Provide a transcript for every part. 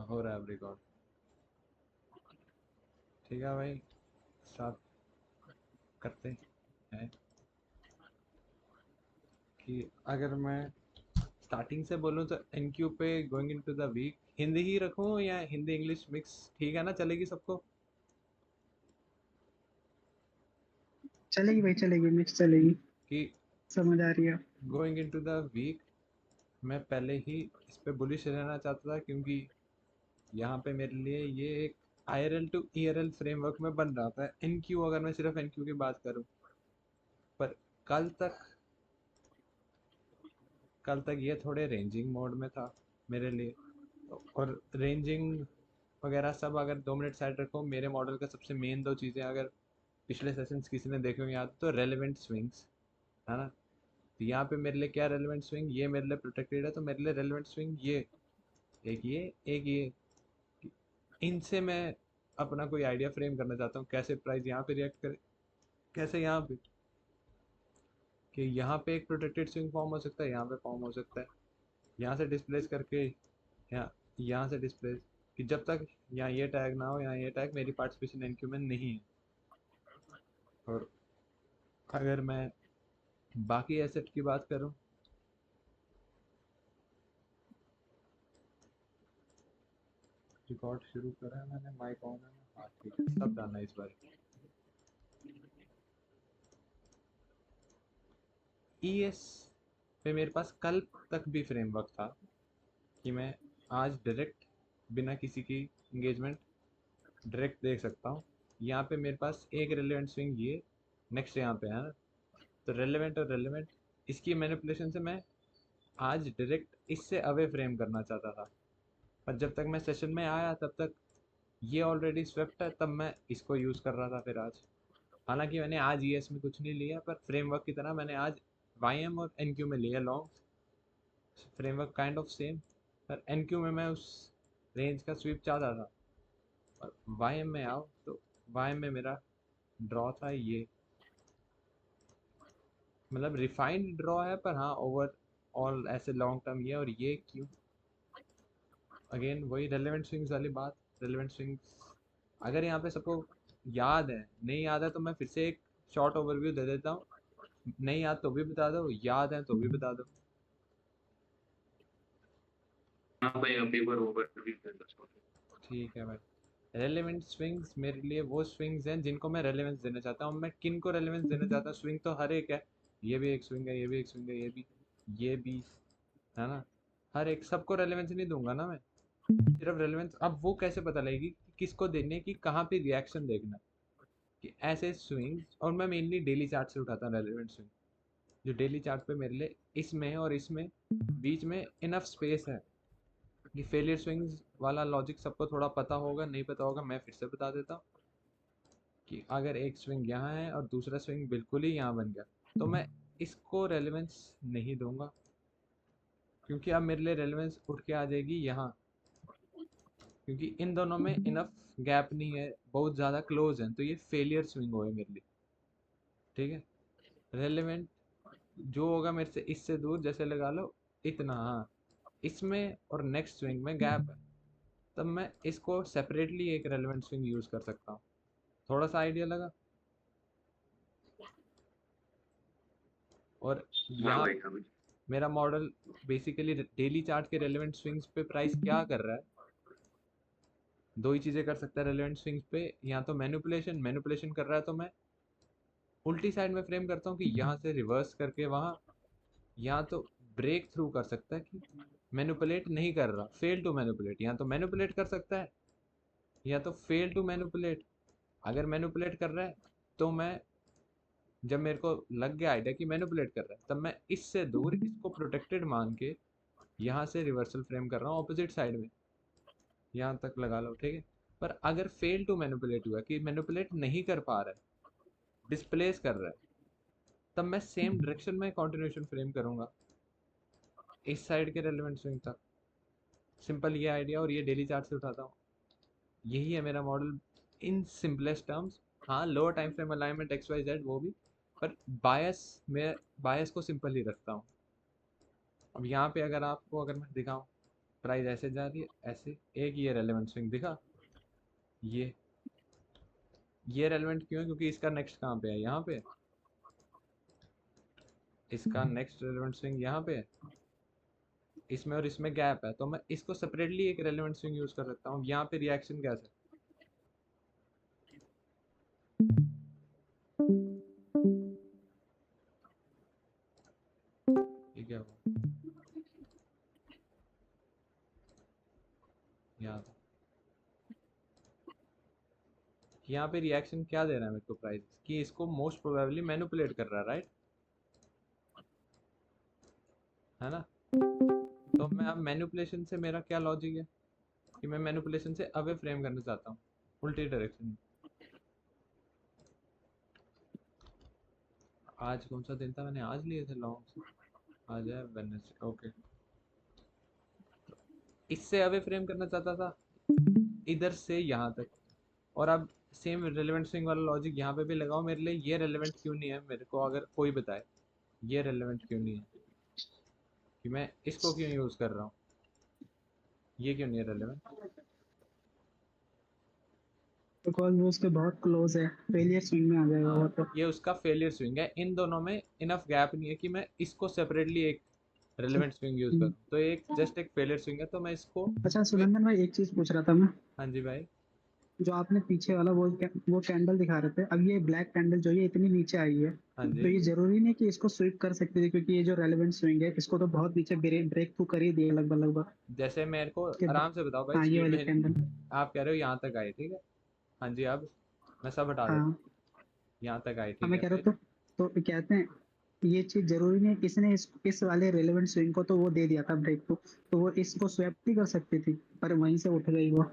हो रहा है अब रिकॉर्ड। ठीक है भाई, स्टार्ट करते हैं। कि अगर मैं स्टार्टिंग से बोलूँ तो एनक्यू पे going into the week Hindi ही रखूँ या हिंदी इंग्लिश मिक्स ठीक है ना, चलेगी सबको? चलेगी भाई, चलेगी, मिक्स चलेगी। कि समझ आ रही है। गोइंग इनटू द वीक मैं पहले ही इस पे बुलिश रहना चाहता था, क्योंकि यहाँ पे मेरे लिए ये एक IRL टू ERL फ्रेमवर्क में बन रहा था एनक्यू, अगर मैं सिर्फ एनक्यू की बात करूँ। पर कल तक कल तक ये थोड़े रेंजिंग मोड में था मेरे लिए। और रेंजिंग वगैरह सब अगर 2 मिनट साइड रखो, मेरे मॉडल का सबसे मेन दो चीज़ें अगर पिछले सेशंस किसी ने देखे होंगे याद, तो रेलेवेंट स्विंग्स है ना। तो यहाँ पे मेरे लिए क्या रेलेवेंट स्विंग, ये मेरे लिए प्रोटेक्टेड है, तो मेरे लिए रेलेवेंट स्विंग ये एक ये इनसे मैं अपना कोई आइडिया फ्रेम करना चाहता हूँ, कैसे प्राइस यहाँ पे रिएक्ट करे, कैसे यहाँ पे, कि यहाँ पे एक प्रोटेक्टेड स्विंग फॉर्म हो सकता है, यहाँ पे फॉर्म हो सकता है, यहाँ से डिस्प्लेस करके यहाँ यहाँ से डिस्प्लेस, कि जब तक यहाँ ये टैग ना हो, यहाँ ये टैग मेरी पार्टिसिपेशन एनक्यू में नहीं है। और अगर मैं बाकी एसेट की बात करूँ, रिकॉर्ड शुरू करा है मैंने, माइक ऑन है ना? हाँ ठीक है, सब डालना है इस बार। ES पे मेरे पास कल तक भी फ्रेमवर्क था कि मैं आज डायरेक्ट बिना किसी की इंगेजमेंट डायरेक्ट देख सकता हूँ। यहाँ पे मेरे पास एक रेलेवेंट स्विंग ये नेक्स्ट यहाँ पे है ना, तो रेलेवेंट और रेलेवेंट इसकी मैनिपुलेशन से मैं आज डायरेक्ट इससे अवे फ्रेम करना चाहता था। पर जब तक मैं सेशन में आया तब तक ये ऑलरेडी स्वेप्ट है, तब मैं इसको यूज़ कर रहा था फिर आज। हालांकि मैंने आज ES में कुछ नहीं लिया, पर फ्रेमवर्क की तरह मैंने आज YM और NQ में लिया long, framework kind of same. पर NQ में मैं उस रेंज का स्वीप चाहता था, और YM में आओ तो YM में मेरा ड्रॉ था ये, मतलब रिफाइंड ड्रॉ है, पर हाँ ओवर ऑल ऐसे लॉन्ग टर्म ये। और ये क्यों, अगेन वही रेलेवेंट स्विंग्स वाली बात। रेलेवेंट स्विंग्स अगर यहाँ पे सबको याद है, नहीं याद है तो मैं फिर से एक शॉर्ट ओवरव्यू दे देता हूँ। नहीं याद तो भी बता दो, याद है तो भी बता दो। हाँ भाई, अब एक बार ओवर भी कर दो। ठीक है भाई। रेलेवेंट स्विंग्स मेरे लिए वो स्विंग्स हैं जिनको मैं रेलेवेंस देना चाहता हूँ। मैं किन को रेलेवेंस देना चाहता हूँ, स्विंग तो हर एक है, ये भी एक स्विंग है, ये भी एक स्विंग है, ये भी है ना। हर एक सबको रेलेवेंस नहीं दूंगा ना मैं, सिर्फ रेलेवेंस। अब वो कैसे पता लगेगी कि किसको देने की, कहाँ पे रिएक्शन देखना है, कि ऐसे स्विंग्स। और मैं मेनली डेली चार्ट से उठाता हूँ रेलेवेंट स्विंग, जो डेली चार्ट पे मेरे लिए इसमें और इसमें बीच में इनफ स्पेस है। कि फेलियर स्विंग्स वाला लॉजिक सबको थोड़ा पता होगा, नहीं पता होगा मैं फिर से बता देता हूँ। कि अगर एक स्विंग यहाँ है और दूसरा स्विंग बिल्कुल ही यहाँ बन गया, तो मैं इसको रेलेवेंस नहीं दूंगा, क्योंकि अब मेरे लिए रेलेवेंस उठ के आ जाएगी यहाँ, क्योंकि इन दोनों में इनफ गैप नहीं है, बहुत ज़्यादा क्लोज है, तो ये फेलियर स्विंग होगा मेरे लिए। ठीक है, रेलेवेंट जो होगा मेरे से इससे दूर, जैसे लगा लो इतना, हाँ इसमें और नेक्स्ट स्विंग में गैप है, तब मैं इसको सेपरेटली एक रेलेवेंट स्विंग यूज़ कर सकता हूँ। थोड़ा सा आइडिया लगा। और हाँ यहाँ भाई, समझ। मेरा मॉडल बेसिकली डेली चार्ट के रेलेवेंट स्विंग्स पे प्राइस क्या कर रहा है, दो ही चीज़ें कर सकता है रेलेवेंट स्विंग्स पे। या तो मैनिपुलेशन मैनिपुलेशन कर रहा है, तो मैं उल्टी साइड में फ्रेम करता हूँ कि यहाँ से रिवर्स करके वहाँ, या तो ब्रेक थ्रू कर सकता है कि मैनिपुलेट नहीं कर रहा, फेल टू मैनिपुलेट, या तो मैनिपुलेट कर सकता है या तो फेल टू मैनिपुलेट। अगर मैनिपुलेट कर रहा है तो मैं, जब मेरे को लग गया आइडिया कि मैनिपुलेट कर रहा है, तब मैं इससे दूर इसको प्रोटेक्टेड मान के यहाँ से रिवर्सल फ्रेम कर रहा हूँ ऑपोजिट साइड में, यहाँ तक लगा लो ठीक है। पर अगर फेल टू मैनिपुलेट हुआ कि मैनिपुलेट नहीं कर पा रहा है, डिस्प्लेस कर रहा है, तब मैं सेम डायरेक्शन में कंटिन्यूएशन फ्रेम करूंगा इस साइड के रेलेवेंट स्विंग तक। सिंपल ये आइडिया, और ये डेली चार्ट से उठाता हूँ। यही है मेरा मॉडल इन सिंपलेस्ट टर्म्स। हाँ lower time frame alignment XYZ वो भी, पर बायस मैं बायस को सिंपल ही रखता हूँ। अब यहाँ पे अगर आपको, अगर मैं दिखाऊँ प्राइस ऐसे जा रही है, ऐसे एक ये रेलेवेंट स्विंग दिखा, ये रेलेवेंट क्यों है? क्योंकि इसका नेक्स्ट कहाँ पे है, यहाँ पे। इसका नेक्स्ट रेलेवेंट स्विंग यहाँ पे है, इसमें और इसमें गैप है, तो मैं इसको सेपरेटली एक रेलेवेंट स्विंग यूज कर सकता हूँ। यहाँ पे रिएक्शन कैसे? ये क्या हुआ? यहाँ पे रिएक्शन क्या दे रहा है मेरे को प्राइस, कि इसको मोस्ट प्रोबेबली मैनिपुलेट कर रहा है, राइट? है ना? तो मैं अब मैनिपुलेशन से मेरा क्या लॉजिक है कि मैं मैनिपुलेशन से अवे फ्रेम करना चाहता हूँ, उल्टी डायरेक्शन में। आज कौन सा दिन था? मैंने आज लिए थे लॉन्ग। आज है वेडनेसडे, ओके। इससे अवे फ्रेम करना चाहता था, इधर से यहाँ तक। और अब सेम रेलेवेंट स्विंग वाला लॉजिक यहाँ पे भी लगाओ। मेरे लिए ये रेलेवेंट क्यों नहीं है, मेरे को अगर कोई बताए ये रेलेवेंट क्यों नहीं है, कि मैं इसको क्यों यूज कर रहा हूँ, ये क्यों नहीं है रेलेवेंट? बिकॉज वो उसके बहुत क्लोज है, फेलियर स्विंग में आ जाएगा वो तो। ये उसका फेलियर स्विंग है, इन दोनों में इनफ गैप नहीं है कि मैं इसको सेपरेटली एक रेलेवेंट स्विंग यूज करूँ। तो एक जस्ट एक फेलियर स्विंग है, तो मैं इसको अच्छा सुनंदन भाई, एक चीज पूछ रहा था मैं। हाँ जी भाई। जो आपने पीछे वाला वो कैंडल दिखा रहे थे, अब ये ब्लैक कैंडल जो ये इतनी नीचे आई है, हाँ तो जी, ये जरूरी नहीं कि इसको स्वीप कर सकते थे, क्योंकि ये जो रेलेवेंट स्विंग है इसको तो बहुत नीचे ब्रेक थ्रू कर ही दिया लगभग लगभग जैसे मेरे को इसके आराम से बताओ भाई, हाँ ये स्वीप वाली में कैंडल। आप कह रहे हो यहाँ तक आई, ठीक है। हाँ जी, अब मैं सब हटा देता हूँ, हाँ यहाँ तक आई, अब ठीक मैं है, कह रहा फिर हूँ तो कहते हैं ये चीज जरूरी नहीं है किसी ने इस वाले रेलेवेंट स्विंग को तो वो दे दिया था ब्रेक थ्रू, तो वो इसको स्वैप भी कर सकती थी, पर वहीं से उठ गई वो।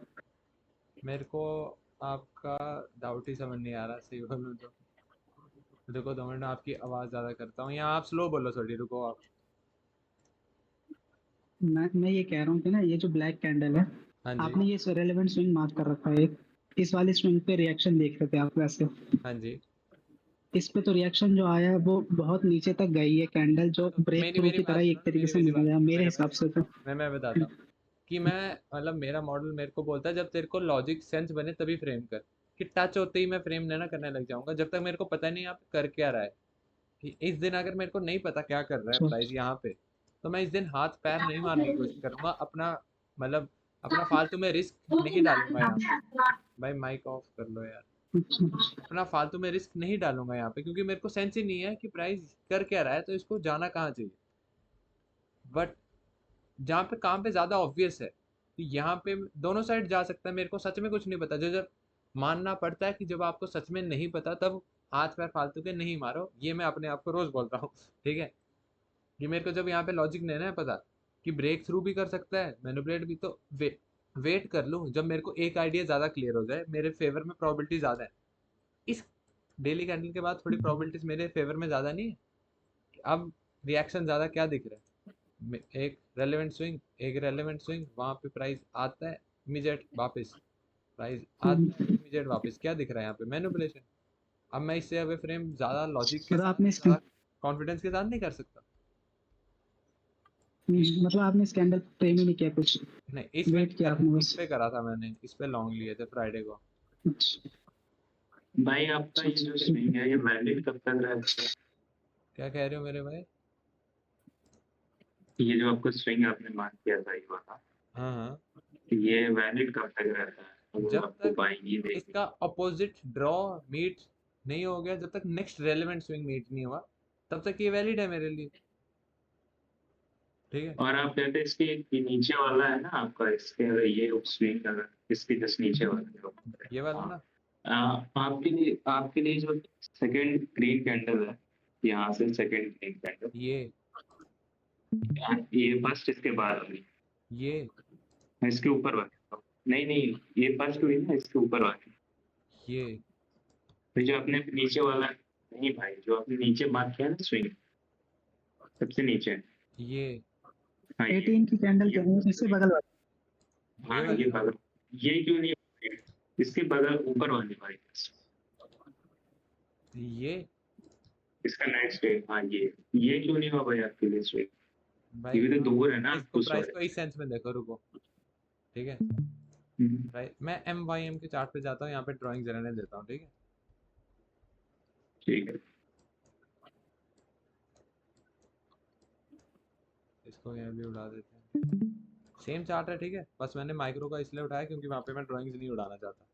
मेरे को आपका डाउट ही समझ नहीं आ रहा, सही बोलूँ तो। रुको 2 मिनट, आपकी आवाज़ ज़्यादा करता हूँ, या आप स्लो बोलो थोड़ी, रुको आप। मैं ये कह रहा हूँ कि ना ये जो ब्लैक कैंडल है, हाँ जी, आपने ये रेलेवेंट स्विंग मार्क कर रखा है एक, इस वाले स्विंग पे रिएक्शन देख रहे थे आप वैसे। हाँ जी। इस पे तो रिएक्शन जो आया है वो बहुत नीचे तक गई है, कैंडल जो तो ब्रेक मेरी थ्रू मेरी की तरह बात ही सुनो एक ना, तरीके मेरी से मेरी माना बात गया सुनो, मेरे मेरे हिसाब भाई। से तो। मैं बताता हूँ कि मैं मतलब मेरा मॉडल मेरे को बोलता है जब तेरे को लॉजिक सेंस बने तभी फ्रेम कर, कि टच होते ही मैं फ्रेम लेना करने लग जाऊंगा, जब तक मेरे को पता नहीं आप कर क्या रहा है। कि इस दिन अगर मेरे को नहीं पता क्या कर रहा है अच्छा, प्राइस यहाँ पे, तो मैं इस दिन हाथ पैर नहीं मारने की कोशिश करूंगा अपना, मतलब अपना फालतू में रिस्क नहीं डालूंगा यहाँ पे। भाई माइक ऑफ कर लो यार। अच्छा। अपना फालतू में रिस्क नहीं डालूंगा यहाँ पे, क्योंकि मेरे को सेंस ही नहीं है कि प्राइस कर क्या रहा है, तो इसको जाना कहाँ चाहिए। बट जहाँ पे काम पे ज्यादा ऑब्वियस है कि यहाँ पे दोनों साइड जा सकता है, मेरे को सच में कुछ नहीं पता, जो जब मानना पड़ता है कि जब आपको सच में नहीं पता तब हाथ पैर फालतू के नहीं मारो, ये मैं अपने आप को रोज बोलता हूँ। ठीक है, कि मेरे को जब यहाँ पे लॉजिक नहीं ना पता कि ब्रेक थ्रू भी कर सकता है मैनिपुलेट भी, तो वेट कर लूँ जब मेरे को एक आइडिया ज़्यादा क्लियर हो जाए, मेरे फेवर में प्रोबेबिलिटी ज़्यादा है। इस डेली कैंडल के बाद थोड़ी प्रोबेबिलिटीज मेरे फेवर में ज़्यादा नहीं है। अब रिएक्शन ज़्यादा क्या दिख रहा है, एक रेलेवेंट स्विंग, एक रेलेवेंट स्विंग, वहाँ पे प्राइस आता है इमीडिएट वापस, प्राइस आता है इमीडिएट वापस, क्या दिख रहा है यहाँ पे? मैनिपुलेशन। अब मैं इससे अवे फ्रेम ज़्यादा लॉजिक के मतलब साथ, आपने ज़्यादा कॉन्फिडेंस के साथ नहीं कर सकता। मतलब आपने स्कैंडल प्रेम ही नहीं किया कुछ, नहीं, इस पे नहीं वेट किया करा, आपने इस बस। पे करा था मैंने, इस पे लॉन्ग लिए थे फ्राइडे को। अच्छा भाई आपका ये जो स्विंग है ये वैलिड कब तक रहेगा? क्या कह रहे हो मेरे भाई? ये जो आपको स्विंग आपने मार्क किया था ये वाला, हाँ हाँ, ये वैलिड कब तक रहता है अगर जब आपको तक बाइंग ही देगी? इसका अपोजिट ड्रॉ मीट नहीं हो गया, जब तक नेक्स्ट रेलेवेंट स्विंग मीट नहीं हुआ, तब तक ये वैलिड है मेरे लिए। ठीक है, और आप कहते हैं इसके ये नीचे वाला है ना आपका, इसके अगर ये स्विंग अगर इसके जस्ट नीचे वाला जो ये वाला ना, आपके लिए जो सेकंड ग्रीन कैंडल है, यहाँ से सेकंड ग्रीन कैंडल, ये ये फर्स्ट इसके बाद वाली, ये इसके ऊपर वाली, नहीं नहीं, ये फर्स्ट हुई ना इसके ऊपर वाली, ये तो जो आपने नीचे वाला, नहीं भाई जो आपने नीचे मार्क किया ना स्विंग सबसे नीचे, ये हाँ 18 की कैंडल ये कह रहे हैं, इससे बगल वाला। ये हाँ वाली ये बगल, ये क्यों नहीं है? इसके बगल ऊपर वाली भाई, ये इसका नेक्स्ट है, हाँ ये क्यों नहीं हुआ भाई आपके लिए स्विंग? भाई ये भी तो हाँ, दूर है ना कुछ प्राइस और। को इस सेंस में देखो, रुको, ठीक है। प्राइस मैं MYM के चार्ट पे जाता हूँ, यहाँ पे ड्राइंग रहने देता हूँ, ठीक है। ठीक है। इसको यहाँ भी उड़ा देते हैं, सेम चार्ट है, ठीक है। बस मैंने माइक्रो का इसलिए उठाया क्योंकि वहाँ पे मैं ड्राइंग्स नहीं उड़ाना चाहता।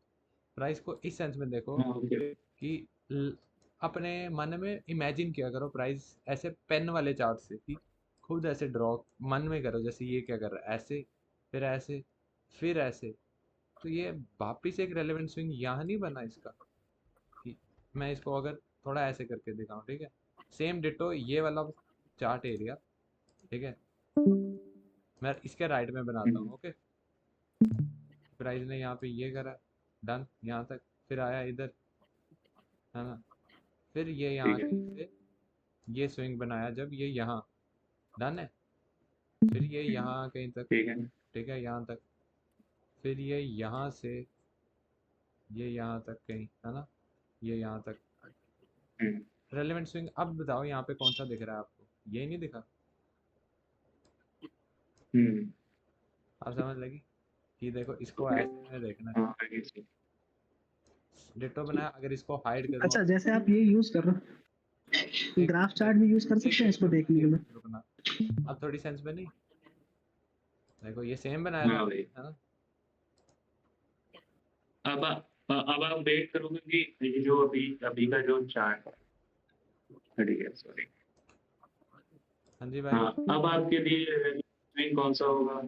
प्राइस को इस सेंस में देखो हाँ ओके। कि अपने मन में इमेजिन किया करो प्राइस ऐसे पेन वाले चार्ट से, कि खुद ऐसे ड्रॉ मन में करो, जैसे ये क्या कर रहा है, ऐसे, फिर ऐसे, फिर ऐसे। तो ये वापिस एक रेलेवेंट स्विंग यहाँ नहीं बना इसका, कि मैं इसको अगर थोड़ा ऐसे करके दिखाऊं, ठीक है। सेम डिटो ये वाला चार्ट एरिया, ठीक है, मैं इसके राइट में बनाता हूँ, ओके। प्राइस ने यहाँ पे ये करा, डन यहाँ तक, फिर आया इधर, है ना, फिर ये यहाँ ठीक है। से ये स्विंग बनाया जब ये यहाँ, डन है, फिर ये यहाँ कहीं तक, ठीक है। ठीक है, यहाँ तक, फिर ये यहाँ से ये यहाँ तक कहीं, है ना, ये यहाँ तक हम्म। Relevant swing. अब बताओ यहाँ पे कौन सा दिख रहा है आपको, ये नहीं दिखा? हम्म। आप समझ लगी कि देखो इसको ऐसे में देखना हाँ आगे से। है, डिटो बनाया, अगर इसको हाइड करूँ, अच्छा, जैसे आप ये यूज कर रहे हो, एक ग्राफ एक चार्ट भी यूज कर एक सकते हैं मिनट इसको रुकना, देखने के एक लिए। मिनट रुकना, अब थोड़ी सेंस में नहीं, देखो ये सेम बनाया था हाँ मैंने, भाई। है ना। अब आप वेट करोगे कि ये जो अभी अभी का जो चार्ट है, ठीक है सॉरी। हाँ जी भाई। हाँ अब आपके लिए स्विंग कौन सा होगा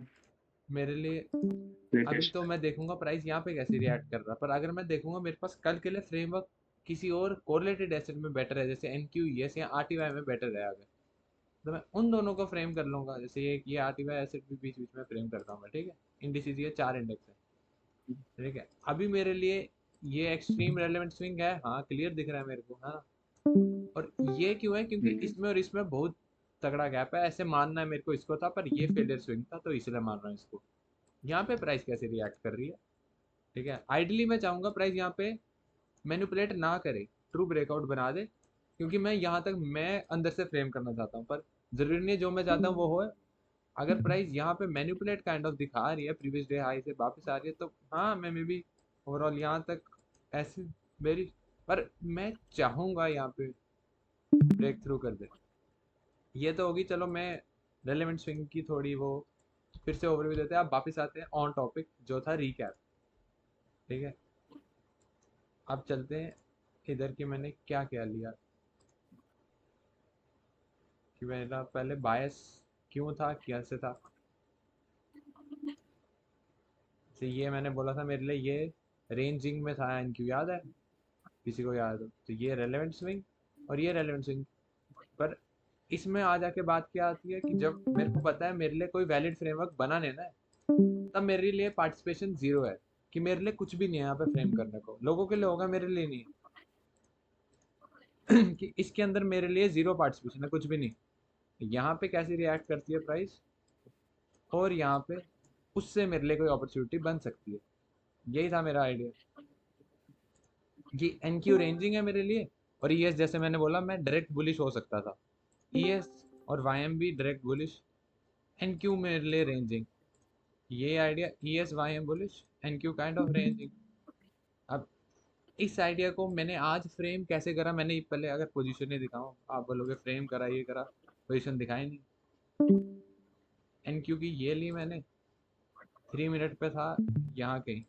मेरे लिए अभी लेटेस्ट? तो मैं देखूंगा प्राइस यहाँ पे कैसे रिएक्ट कर रहा है, पर अगर मैं देखूंगा मेरे पास कल के लिए फ्रेमवर्क किसी और कोरिलेटेड एसेट में बेटर है, जैसे NQES या RTY में बेटर है अगर, तो मैं उन दोनों को फ्रेम कर लूंगा। जैसे ये RTY एसेट भी बीच बीच में फ्रेम करता हूँ मैं, ठीक है। इंडिसेस ये 4 इंडेक्स है, ठीक है। अभी मेरे लिए ये एक्सट्रीम रेलेवेंट स्विंग है, हाँ क्लियर दिख रहा है मेरे को, है ना। और ये क्यों है, क्योंकि हम्म। इसमें और इसमें बहुत तगड़ा गैप है, ऐसे मानना है मेरे को इसको था, पर ये फेलियर स्विंग था, तो इसलिए मान रहा हूँ इसको। यहाँ पे प्राइस कैसे रिएक्ट कर रही है, ठीक है। आइडली मैं चाहूंगा प्राइस यहाँ पे मैनिपुलेट ना करे, ट्रू ब्रेकआउट बना दे, क्योंकि मैं यहाँ तक मैं अंदर से फ्रेम करना चाहता हूँ, पर जरूरी नहीं है जो मैं चाहता हूँ वो हो। अगर प्राइस यहाँ पे मैनिपुलेट काइंड ऑफ दिखा रही है, प्रीवियस डे हाई से वापस आ रही है, तो हाँ मैं मे बी ओवरऑल यहाँ तक ऐसे मेरी, पर मैं चाहूंगा यहाँ पे ब्रेक थ्रू कर दे। ये तो होगी, चलो मैं रेलेवेंट स्विंग की थोड़ी वो फिर से ओवरव्यू देते हैं, आप वापस आते हैं ऑन टॉपिक जो था रीकैप, ठीक है। अब चलते हैं इधर की मैंने क्या क्या लिया, कि मेरा पहले बायस क्यों था, कैसे था। तो ये मैंने बोला था मेरे लिए ये रेंजिंग में था एनक्यू, याद है किसी को, याद हो तो, ये रेलेवेंट स्विंग और ये रेलेवेंट स्विंग। पर इसमें आ जाके बात क्या आती है कि जब मेरे को पता है मेरे लिए कोई वैलिड फ्रेमवर्क बना लेना है, तब मेरे लिए पार्टिसिपेशन जीरो है, कि मेरे लिए कुछ भी नहीं है यहाँ पे फ्रेम करने को, लोगों के लिए होगा मेरे लिए नहीं कि इसके अंदर मेरे लिए जीरो पार्टिसिपेशन है, कुछ भी नहीं। यहाँ पे कैसे रिएक्ट करती है प्राइस, और यहाँ पे उससे मेरे लिए कोई अपॉर्चुनिटी बन सकती है, यही था मेरा आइडिया। ये एनक्यू रेंजिंग है मेरे लिए, और ईएस जैसे मैंने बोला मैं डायरेक्ट बुलिश हो सकता था, ईएस और वाईएम भी डायरेक्ट बुलिश, एनक्यू मेरे लिए रेंजिंग, ये idea ES YM bullish, NQ kind of ranging. अब इस आइडिया को मैंने आज फ्रेम कैसे करा, मैंने पहले अगर पोजीशन नहीं दिखाऊं, आप बोलोगे फ्रेम करा ये करा, पोजीशन दिखाई नहीं। एनक्यू की ये ली मैंने, 3 मिनट पे था यहाँ कहीं,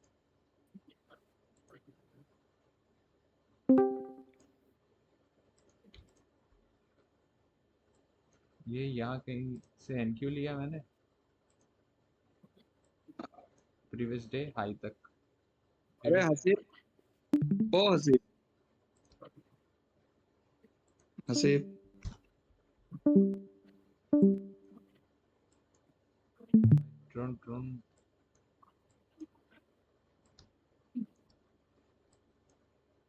ये यहाँ कहीं से एनक्यू लिया मैंने प्रीवियस डे हाई तक, अरे प्रीवियस डे हसीब, ओ हसीब, हसीब। ट्रुन ट्रुन,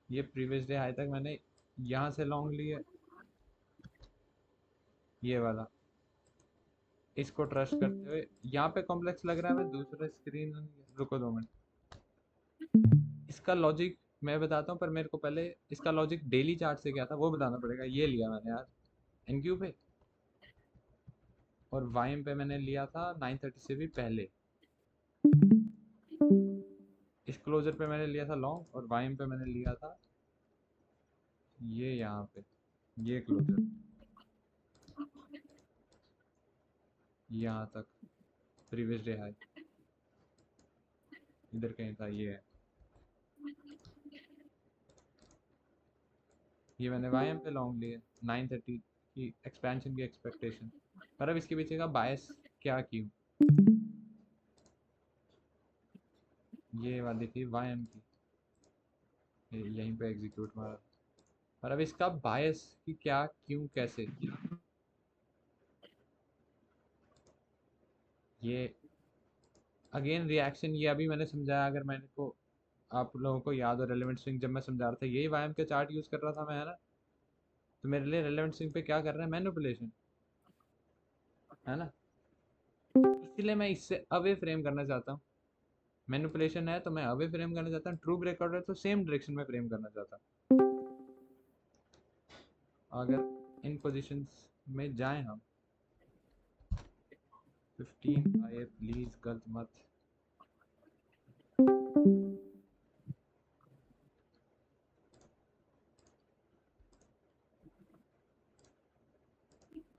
ये प्रीवियस डे हाई तक मैंने यहाँ से लॉन्ग लिया, ये वाला, इसको ट्रस्ट करते हुए यहाँ पे कॉम्प्लेक्स लग रहा है, मैं दूसरा स्क्रीन, रुको 2 मिनट, इसका लॉजिक मैं बताता हूँ, पर मेरे को पहले इसका लॉजिक डेली चार्ट से क्या था वो बताना पड़ेगा। ये लिया मैंने यार एनक्यू पे, और वाइम पे मैंने लिया था 930 से भी पहले। इस क्लोजर पे मैंने लिया था लॉन्ग और वाइम पे मैंने लिया था ये यहाँ पे, ये क्लोजर यहाँ तक प्रीवियस डे हाई इधर कहीं था। ये मैंने वाईएम पे लॉन्ग लिए 930 की एक्सपेंशन की एक्सपेक्टेशन। पर अब इसके पीछे का बायस क्या क्यों, ये वाली थी वाईएम की, यहीं पे एग्जीक्यूट मारा। पर अब इसका बायस की क्या क्यों कैसे, ये अगेन रिएक्शन, ये अभी मैंने समझाया। अगर मैंने को आप लोगों को याद हो रेलेवेंट स्विंग जब मैं समझा रहा था, यही वाईएम के चार्ट यूज कर रहा था मैं, है ना। तो मेरे लिए रेलेवेंट स्विंग पे क्या कर रहा है, मैनिपुलेशन, है ना। इसलिए मैं इससे अवे फ्रेम करना चाहता हूँ। मैनिपुलेशन है तो मैं अवे फ्रेम करना चाहता हूँ, ट्रू ब्रेकआउट है तो सेम डायरेक्शन में फ्रेम करना चाहता हूँ। अगर इन पोजीशंस में जाएं हम, 15 आए प्लीज, गलत मत।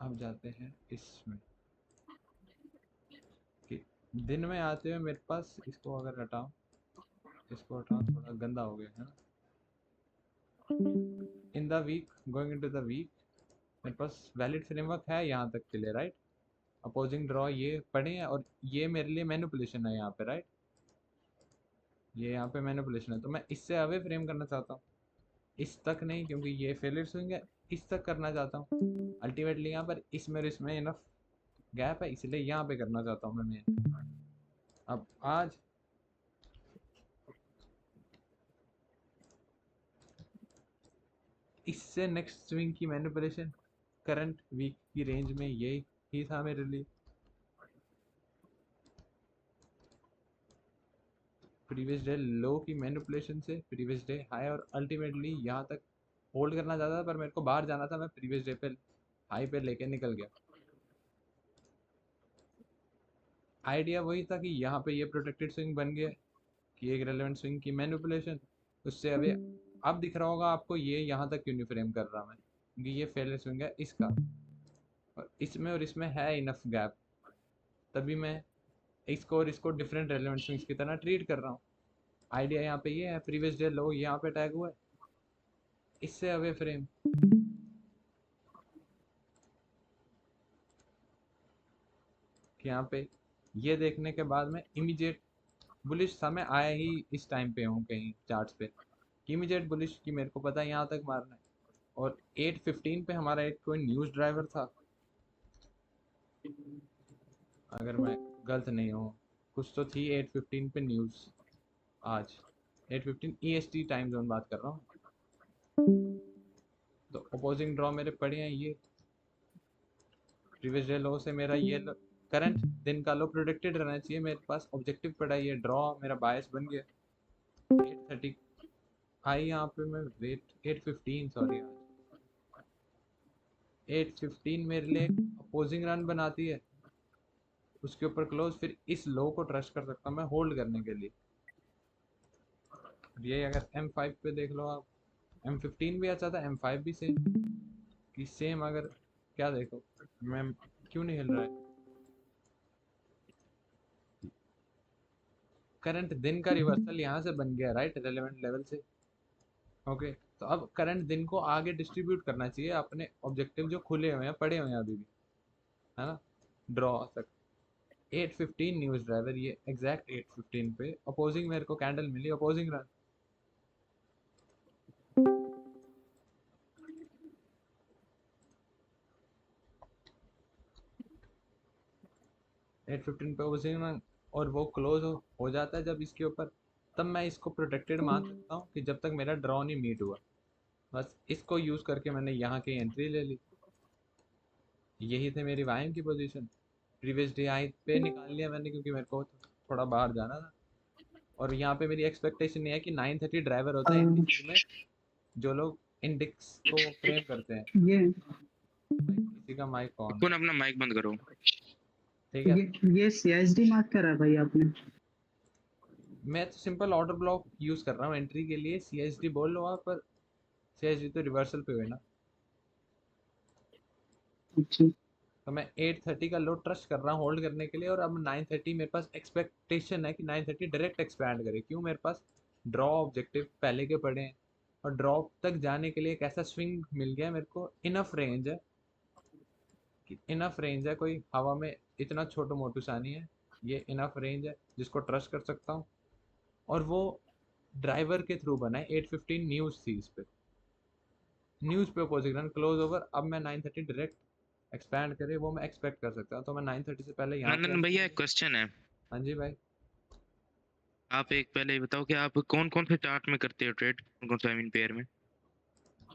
अब जाते हैं इसमें कि दिन में आते हुए मेरे पास, इसको अगर हटाऊं, इसको हटाऊं, थोड़ा गंदा हो गया है ना। In the week, going into the week, मेरे पास वैलिड फ्रेमवर्क है यहाँ तक के लिए, राइट। अपोजिंग ड्रॉ ये पढ़े हैं और ये मेरे लिए मैनिपुलेशन है यहाँ पे, राइट। ये यहाँ पे मैनिपुलेशन है तो मैं इससे अवे फ्रेम करना चाहता हूँ, इस तक नहीं, क्योंकि ये फेलियर स्विंग है, इस तक करना चाहता हूँ। अल्टीमेटली यहाँ पर इसमें और इसमें इनफ गैप है, इसलिए यहाँ पे करना चाहता हूँ मैं मेन। अब आज इससे नेक्स्ट स्विंग की मैनिपुलेशन करंट वीक की रेंज में यही ही था मेरे लिए। प्रीवियस डे लो की मैनिपुलेशन से प्रीवियस डे हाई, और अल्टीमेटली यहाँ तक होल्ड करना चाहता था, पर मेरे को बाहर जाना था, मैं प्रीवियस डे पे हाई पे लेके निकल गया। आइडिया वही था कि यहाँ पे ये प्रोटेक्टेड स्विंग बन गया कि एक रेलेवेंट स्विंग की मैनिपुलेशन, उससे अभी अब दिख रहा होगा आपको ये यहाँ तक क्यों नहीं फ्रेम कर रहा मैं, क्योंकि ये फेलियर स्विंग है इसका, और इसमें है इनफ गैप, तभी मैं इसको और इसको डिफरेंट रेलेवेंट स्विंग्स की तरह ट्रीट कर रहा हूँ। आइडिया यहाँ पे ये है, प्रीवियस डे लो यहाँ पे टैग हुआ है, इससे अवे फ्रेम। यहाँ पे ये देखने के बाद में इमीडिएट बुलिश समय आया ही इस टाइम पे हूँ कहीं चार्ट्स पे, इमीडिएट बुलिश की मेरे को पता है यहाँ तक मारना है। और 8:15 पे हमारा एक कोई न्यूज़ ड्राइवर था, अगर मैं गलत नहीं हूँ, कुछ तो थी 8:15 पे न्यूज़, आज 8:15 EST टाइम जोन बात कर रहा हूँ। तो अपोजिंग ड्रॉ मेरे पड़े हैं, ये प्रीवियस डे लो से मेरा ये करंट दिन का लो प्रोटेक्टेड रहना चाहिए, मेरे पास ऑब्जेक्टिव पड़ा है, ये ड्रॉ मेरा बायस बन गया 8:30 हाई। यहाँ पे मैं वेट 8:15 सॉरी, आज 8:15 मेरे लिए अपोजिंग रन बनाती है, उसके ऊपर क्लोज, फिर इस लो को ट्रस्ट कर सकता हूँ मैं होल्ड करने के लिए। ये अगर M5 पे देख लो आप, M15 भी अच्छा था, M5 भी सेम कि सेम, अगर क्या देखो मैं क्यों नहीं हिल रहा है, करंट दिन का रिवर्सल यहाँ से बन गया, राइट, रेलेवेंट लेवल से। ओके, तो अब करंट दिन को आगे डिस्ट्रीब्यूट करना चाहिए अपने ऑब्जेक्टिव जो खुले हुए हैं, पड़े हुए हैं अभी भी, है ना, ड्रॉ तक। 8:15 न्यूज़ ड्राइवर, ये एग्जैक्ट 8:15 पे अपोजिंग मेरे को कैंडल मिली, अपोजिंग रन। एट 15 पे अपोजिंग रन, और वो क्लोज हो जाता है जब इसके ऊपर, तब मैं इसको प्रोटेक्टेड मान सकता हूँ कि जब तक मेरा ड्रॉ नहीं मीट हुआ। बस इसको यूज़ करके मैंने यहाँ की एंट्री ले ली, यही थे मेरी वाइम की पोजीशन। प्रीवियस डे आई पे निकाल लिया मैंने, क्योंकि मेरे को थोड़ा बाहर जाना था। और यहाँ पे मेरी एक्सपेक्टेशन ये है कि 9:30 ड्राइवर होता है इंडिक्स में, जो लोग इंडिक्स को फ्रेम करते हैं। ये भाई, किसी का माइक ऑन कौन अपना माइक बंद करो। ठीक है। ये CSD मार्क करा है भाई आपने? मैं तो सिंपल ऑर्डर ब्लॉक यूज कर रहा हूँ एंट्री के लिए, CSD बोल लो आप, पर CSD तो रिवर्सल पे हुए ना। अच्छा। तो मैं 830 का लो ट्रस्ट कर रहा हूँ होल्ड करने के लिए, और अब 930 मेरे पास एक्सपेक्टेशन है कि 930 डायरेक्ट एक्सपैंड करे। क्यों? मेरे पास ड्रॉ ऑब्जेक्टिव पहले के पड़े हैं, और ड्रॉप तक जाने के लिए एक ऐसा स्विंग मिल गया है मेरे को, इनफ रेंज है कि इनफ रेंज है, कोई हवा में इतना छोटू मोटू सा नहीं है, ये इनफ रेंज है जिसको ट्रस्ट कर सकता हूँ। और वो ड्राइवर के थ्रू बना है, 815 न्यूज़ थी इस पे, न्यूज़ पे पोजिशन क्लोज ओवर। अब मैं 930 डायरेक्ट एक्सपैंड करे वो मैं एक्सपेक्ट कर सकता हूँ, तो मैं 930 से पहले यहाँ पे नंदन एंट्री भैया, एक लूँ। क्वेश्चन है। हाँ जी भाई। आप एक पहले ये बताओ कि आप कौन कौन से चार्ट में करते हो ट्रेड, कौन कौन सा, आई मीन पेयर में?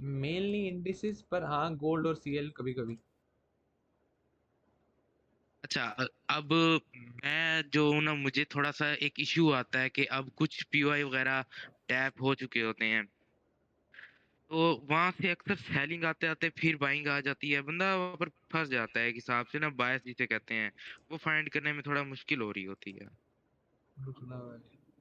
मेनली इंडिसेस, पर हाँ गोल्ड और CL कभी कभी। अच्छा, अब मैं जो हूँ ना, मुझे थोड़ा सा एक इश्यू आता है कि अब कुछ पीओआई वगैरह टैप हो चुके होते हैं, तो वहां से अक्सर सेलिंग आते आते फिर बाइंग आ जाती है, बंदा वहां पर फंस जाता है, एक हिसाब से ना बायस जिसे कहते हैं, वो फाइंड करने में थोड़ा मुश्किल हो रही होती है।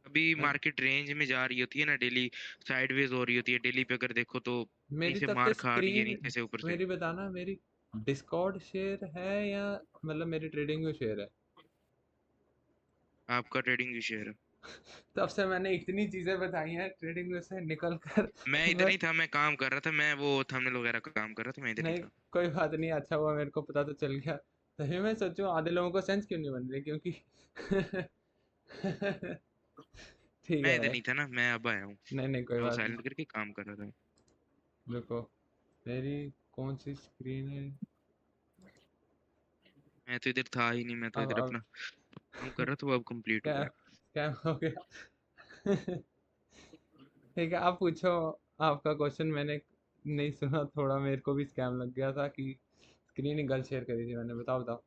अभी मैं मार्केट रेंज में जा रही होती है ना, डेली साइडवेज हो रही होती है, डेली पे अगर देखो तो कहीं मेरी से तब से मार खा रही है स्क्रीन, नीचे से ऊपर से। मेरी बताना, मेरी डिस्कॉर्ड शेयर है या मतलब मेरी ट्रेडिंग में शेयर है? आपका ट्रेडिंग शेयर है। तब से मैंने इतनी चीजें बताई हैं ट्रेडिंग में से निकल कर। मैं इधर मैं नहीं था, मैं काम कर रहा था, मैं वो थंबनेल वगैरह का काम कर रहा था, मैं इधर नहीं नहीं, था। कोई बात नहीं, अच्छा हुआ मेरे को पता तो चल गया। तभी मैं सोचूं आधे लोगों को सेंस क्यों नहीं बन रही, क्योंकि ठीक मैं है इधर भाई। नहीं था ना, मैं अब आया हूँ। नहीं नहीं, कोई मैं वो बात नहीं। साइलेंट करके काम कर रहा था। रुको, मेरी कौन सी स्क्रीन है? मैं तो इधर था ही नहीं, मैं तो इधर अब अपना काम कर रहा था, वो अब कंप्लीट क्या हुआ है। स्कैम हो गया? ठीक है, आप पूछो। आपका क्वेश्चन मैंने नहीं सुना, थोड़ा मेरे को भी स्कैम लग गया था कि स्क्रीन ही गलत शेयर करी थी मैंने। बताओ बताओ,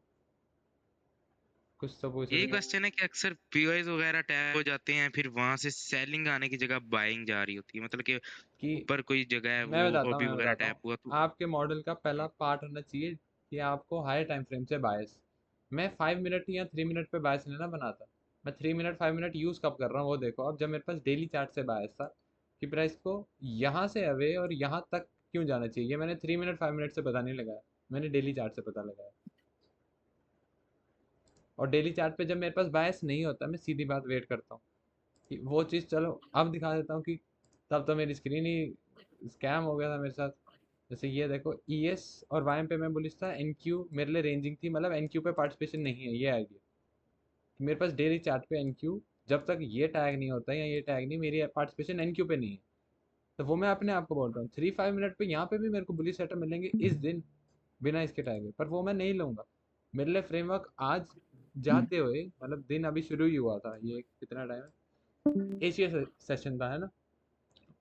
कुछ तो पूछ यही रही हो। क्वेश्चन है कि अक्सर पीओआईज वगैरह टैप हो जाते हैं, फिर वहां से सेलिंग आने की जगह बाइंग जा रही होती है, मतलब कि कि ऊपर कोई जगह है मैं वो बताता हूँ अभी मैं वगैरह बताता हूँ टैप हुआ तो। आपके मॉडल का पहला पार्ट होना चाहिए कि आपको हाई टाइम फ्रेम से बायस। मैं 5 मिनट या 3 मिनट पे बायस नहीं ना बनाता। मैं 3 मिनट 5 मिनट यूज़ कब कर रहा हूँ वो देखो। अब जब मेरे पास डेली चार्ट से बायस था कि प्राइस को यहाँ से अवे और यहाँ तक क्यों जाना चाहिए, ये मैंने 3 मिनट 5 मिनट से पता नहीं लगाया, मैंने डेली चार्ट से पता लगाया। और डेली चार्ट पे जब मेरे पास बायस नहीं होता, मैं सीधी बात वेट करता हूँ कि वो चीज़, चलो अब दिखा देता हूँ कि तब तो मेरी स्क्रीन ही स्कैम हो गया था मेरे साथ। जैसे ये देखो, ES और YM पे मैं बुलिश था, NQ मेरे लिए रेंजिंग थी, मतलब NQ पे पार्टिसिपेशन नहीं है, ये आइडिया कि मेरे पास डेली चार्ट पे NQ जब तक ये टैग नहीं होता या ये टैग नहीं, मेरी पार्टिसिपेशन NQ पे नहीं है। तो वो मैं अपने आप को बोल रहा हूँ 3-5 मिनट पे यहाँ पे भी मेरे को बुलिश सेटअप मिलेंगे इस दिन बिना इसके टैग है, पर वो मैं नहीं लूँगा। मेरे लिए फ्रेमवर्क आज जाते हुए, मतलब दिन अभी शुरू ही हुआ था, ये कितना टाइम है, एशिया सेशन था है ना,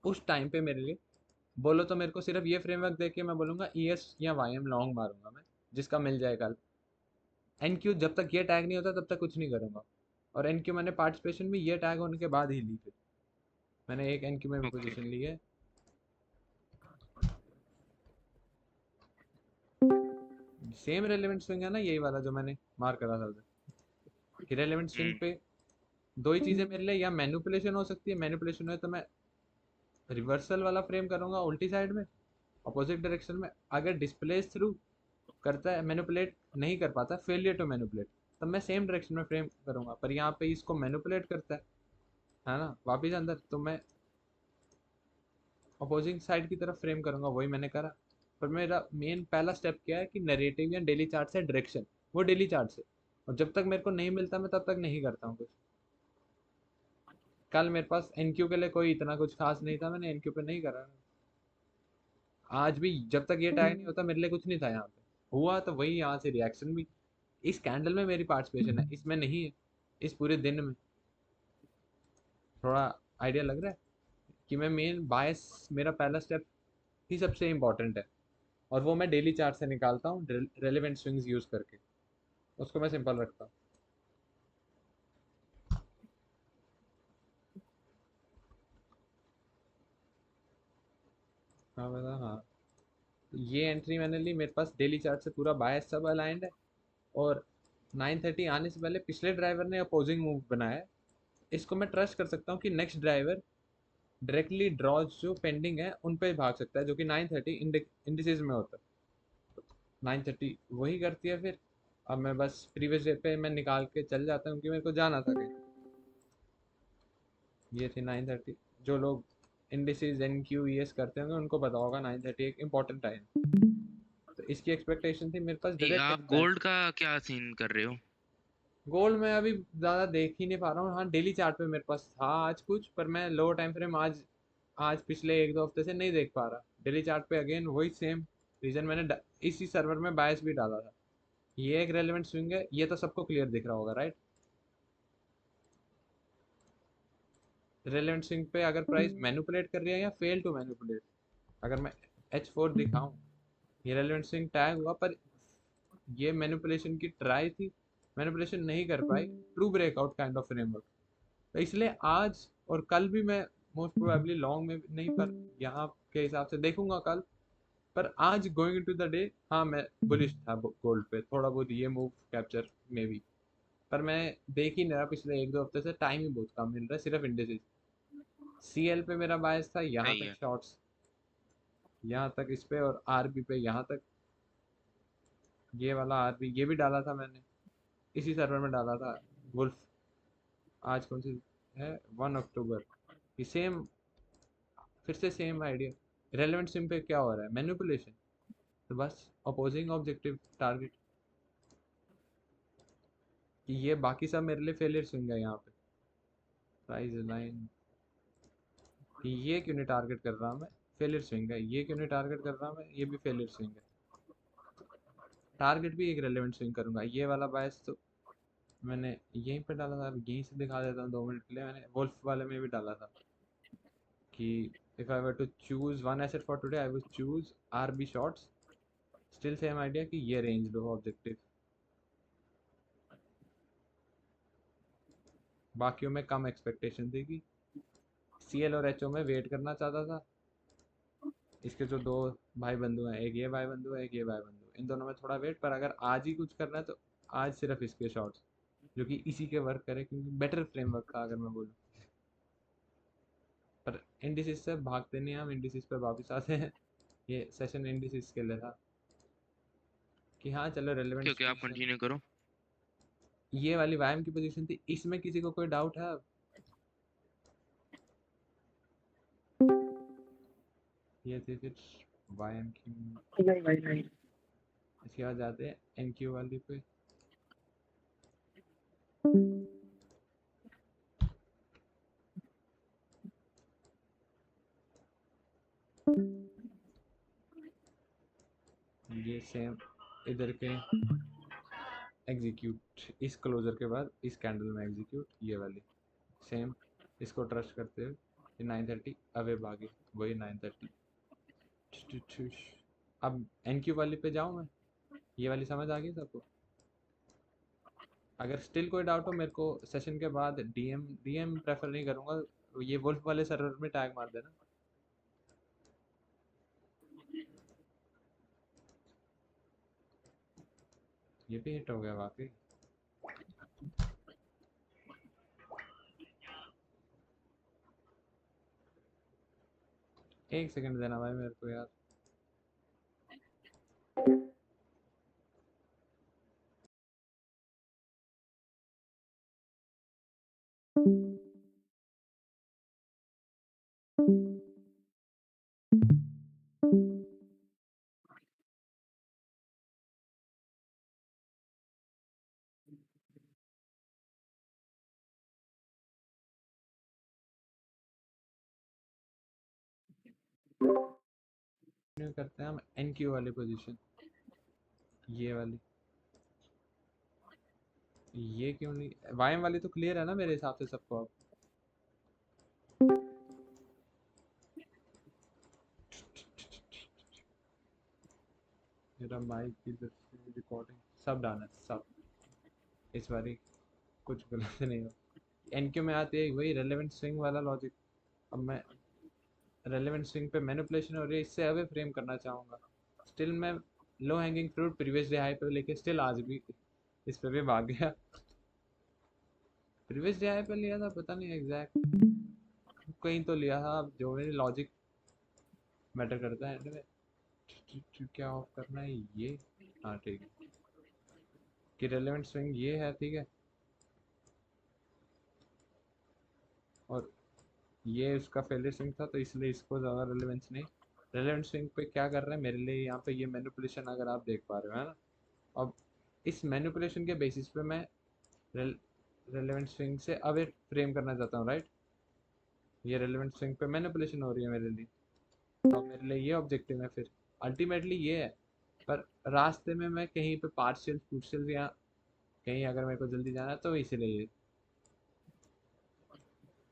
उस टाइम पे मेरे लिए बोलो तो मेरे को सिर्फ ये फ्रेमवर्क देख के मैं बोलूँगा ES या YM लॉन्ग मारूंगा मैं, जिसका मिल जाए कल। NQ जब तक ये टैग नहीं होता तब तक कुछ नहीं करूँगा। और NQ मैंने पार्टिसिपेशन में ये टैग होने के बाद ही ली, फिर मैंने एक NQ में भी ओके। पोजीशन ली है। सेम रेलेवेंट स्विंग है ना यही वाला जो मैंने मार करा था उधर, कि रेलेवेंट स्विंग हम्म। पे दो ही चीज़ें मेरे लिए, या मैनिपुलेशन हो सकती है, मैनिपुलेशन है तो मैं रिवर्सल वाला फ्रेम करूँगा उल्टी साइड में, अपोजिट डायरेक्शन में। अगर डिस्प्लेस थ्रू करता है, मैनिपुलेट नहीं कर पाता, फेलियर टू मैनिपुलेट, तब मैं सेम डायरेक्शन में फ्रेम करूँगा। पर यहाँ पे इसको मैनिपुलेट करता है ना वापिस अंदर, तो मैं अपोजिंग साइड की तरफ फ्रेम करूँगा, वही मैंने करा। पर मेरा मेन पहला स्टेप क्या है कि नरेटिव या डेली चार्ट से डायरेक्शन, वो डेली चार्ट से। और जब तक मेरे को नहीं मिलता मैं तब तक नहीं करता हूँ कुछ। कल मेरे पास NQ के लिए कोई इतना कुछ खास नहीं था, मैंने NQ पे नहीं करा। आज भी जब तक ये टैग नहीं होता मेरे लिए कुछ नहीं था, यहाँ पे हुआ तो वही, यहाँ से रिएक्शन भी। इस कैंडल में मेरी पार्टिसिपेशन है, इसमें नहीं है, इस पूरे दिन में। थोड़ा आइडिया लग रहा है कि मैं मेन बायस, मेरा पहला स्टेप ही सबसे इम्पोर्टेंट है, और वो मैं डेली चार्ट से निकालता हूँ रेलिवेंट स्विंग्स यूज करके, उसको मैं सिंपल रखता हूँ। हाँ बता, हाँ ये एंट्री मैंने ली, मेरे पास डेली चार्ट से पूरा बायस सब अलाइंड है। और 9:30 आने से पहले पिछले ड्राइवर ने अपोजिंग मूव बनाया है, इसको मैं ट्रस्ट कर सकता हूँ कि नेक्स्ट ड्राइवर डायरेक्टली ड्रॉज जो पेंडिंग है उन पे भाग सकता है, जो कि 9:30 इंडिसेस में होता है। 9:30 वही करती है फिर। अब मैं बस प्रीवियस डे पे मैं निकाल के चल जाता हूँ, क्योंकि मेरे को जाना था कहीं। ये थी 9:30। जो लोग इंडिसेस एन क्यू एस करते होंगे उनको पता होगा 9:30 एक इम्पॉर्टेंट टाइम। तो इसकी एक्सपेक्टेशन थी मेरे पास डायरेक्ट आप एक्सपेंस। गोल्ड का क्या सीन कर रहे हो? गोल्ड में अभी ज़्यादा देख ही नहीं पा रहा हूँ। हाँ, डेली चार्ट पे मेरे पास था आज कुछ, पर मैं लो टाइम फ्रेम आज आज पिछले 1-2 हफ्ते से नहीं देख पा रहा। डेली चार्ट पे अगेन वही सेम रीज़न, मैंने इसी सर्वर में बायस भी डाला था। ये एक रेलेवेंट स्विंग है, ये तो सबको क्लियर दिख रहा होगा, राइट? रेलेवेंट स्विंग पे अगर प्राइस मैनिपुलेट कर रही है या फेल टू मैनिपुलेट, अगर मैं H4 दिखाऊं, ये रेलेवेंट स्विंग टैग हुआ, पर ये मैनिपुलेशन की ट्राई थी, मैनिपुलेशन नहीं कर पाई। True breakout kind of framework. तो इसलिए आज और कल भी मैं मोस्ट प्रोबेबली लॉन्ग में नहीं, पर यहाँ के हिसाब से देखूंगा कल। पर आज गोइंग इनटू द डे, हाँ मैं बुलिश था गोल्ड पे, थोड़ा बहुत ये मूव कैप्चर में भी। पर मैं देख ही नहीं रहा, पिछले 1-2 हफ्ते से टाइम ही बहुत कम मिल रहा है सिर्फ इंडिसेस। CL पे मेरा बायस था यहाँ सही तक है। शॉर्ट्स, यहाँ तक इस पे, और RB पे यहाँ तक। ये वाला RB ये भी डाला था मैंने, इसी सर्वर में डाला था। वुल्फ आज कौन सी है, 1 अक्टूबर। ये सेम, फिर से सेम आइडिया। रेलेवेंट सिम पे क्या हो रहा है, मैनिपुलेशन। तो बस अपोजिंग ऑब्जेक्टिव टारगेट, कि ये बाकी सब मेरे लिए फेलियर स्विंग है यहाँ पे। प्राइस लाइन, कि ये क्यों नहीं टारगेट कर रहा मैं, फेलियर स्विंग है। ये क्यों नहीं टारगेट कर रहा मैं, ये भी फेलियर स्विंग है। टारगेट भी एक रेलेवेंट स्विंग करूंगा। ये वाला बायस तो मैंने यहीं पे डाला था, अब यहीं से दिखा देता हूँ 2 मिनट के लिए। मैंने वुल्फ वाले में भी डाला था कि if I were to choose one asset for today, I would choose RB shorts. Still same idea कि ये रेंज लो ऑब्जेक्टिव। बाकियों में कम एक्सपेक्टेशन थी कि CL और HO में वेट करना चाहता था। इसके जो दो भाई बंधु हैं, एक ये भाई बंधु है, एक ये भाई बंधु है, इन दोनों में थोड़ा वेट। पर अगर आज ही कुछ करना है तो आज सिर्फ इसके शॉर्ट्स, जो कि इसी के वर्क करे, क्योंकि बेटर फ्रेमवर्क था अगर मैं बोलूँ। पर इंडिसिस से भागते नहीं हम, इंडिसिस पे वापस आते हैं। ये सेशन इंडिसिस के लिए था कि हाँ चलो रेलेवेंट ओके, आप पोजीशन। कंटिन्यू करो। ये वाली वायम की पोजीशन थी, इसमें किसी को कोई डाउट है अब? ये थी फिर वायम की। नहीं भाई नहीं। इसके बाद जाते हैं NQ वाली पे। ये सेम इधर के एग्जीक्यूट, इस क्लोजर के बाद इस कैंडल में एग्जीक्यूट, ये वाली सेम। इसको ट्रस्ट करते हुए ये 9:30 अवे भागे, वही 9:30। अब NQ वाली पे जाऊँ मैं, ये वाली समझ आ गई सबको? अगर स्टिल कोई डाउट हो मेरे को सेशन के बाद DM प्रेफर नहीं करूँगा, ये वुल्फ वाले सर्वर में टैग मार देना। ये भी हिट हो गया वाकई। एक सेकंड देना भाई मेरे को यार। कंटिन्यू करते हैं हम NQ वाली पोजीशन, ये वाली। ये क्यों नहीं, वायम वाली तो क्लियर है ना मेरे हिसाब से सबको अब। मेरा माइक की रिकॉर्डिंग सब डाला है, सब। इस बारी कुछ गलत नहीं हो। NQ में आती है वही रेलेवेंट स्विंग वाला लॉजिक। अब मैं रेलेवेंट स्विंग पे मैनिपुलेशन हो रही है, इससे अवे फ्रेम करना चाहूँगा। स्टिल मैं low hanging fruit previous day high पे लेके स्टिल आज भी इस पे भी भाग गया। प्रीवियस डे पे लिया था, पता नहीं एग्जैक्ट कहीं तो लिया था। अब जो मेरी लॉजिक मैटर करता है एंड में। क्या ऑफ करना है ये? हाँ ठीक है कि रेलेवेंट स्विंग ये है, ठीक है। और ये उसका फेलियर स्विंग था, तो इसलिए इसको ज़्यादा रेलेवेंस नहीं। रेलेवेंट स्विंग पे क्या कर रहा है मेरे लिए यहाँ पे, ये मैनिपुलेशन अगर आप देख पा रहे हो, है ना। अब इस मैनिपुलेशन के बेसिस पे मैं रेलेवेंट स्विंग से अब एक फ्रेम करना चाहता हूँ, राइट। ये रेलेवेंट स्विंग पे मैनिपुलेशन हो रही है मेरे लिए, तो मेरे लिए ये ऑब्जेक्टिव है फिर। अल्टीमेटली ये है, पर रास्ते में मैं कहीं पे पार्शियल फ्रूशियल या कहीं अगर मेरे को जल्दी जाना है तो इसीलिए ये।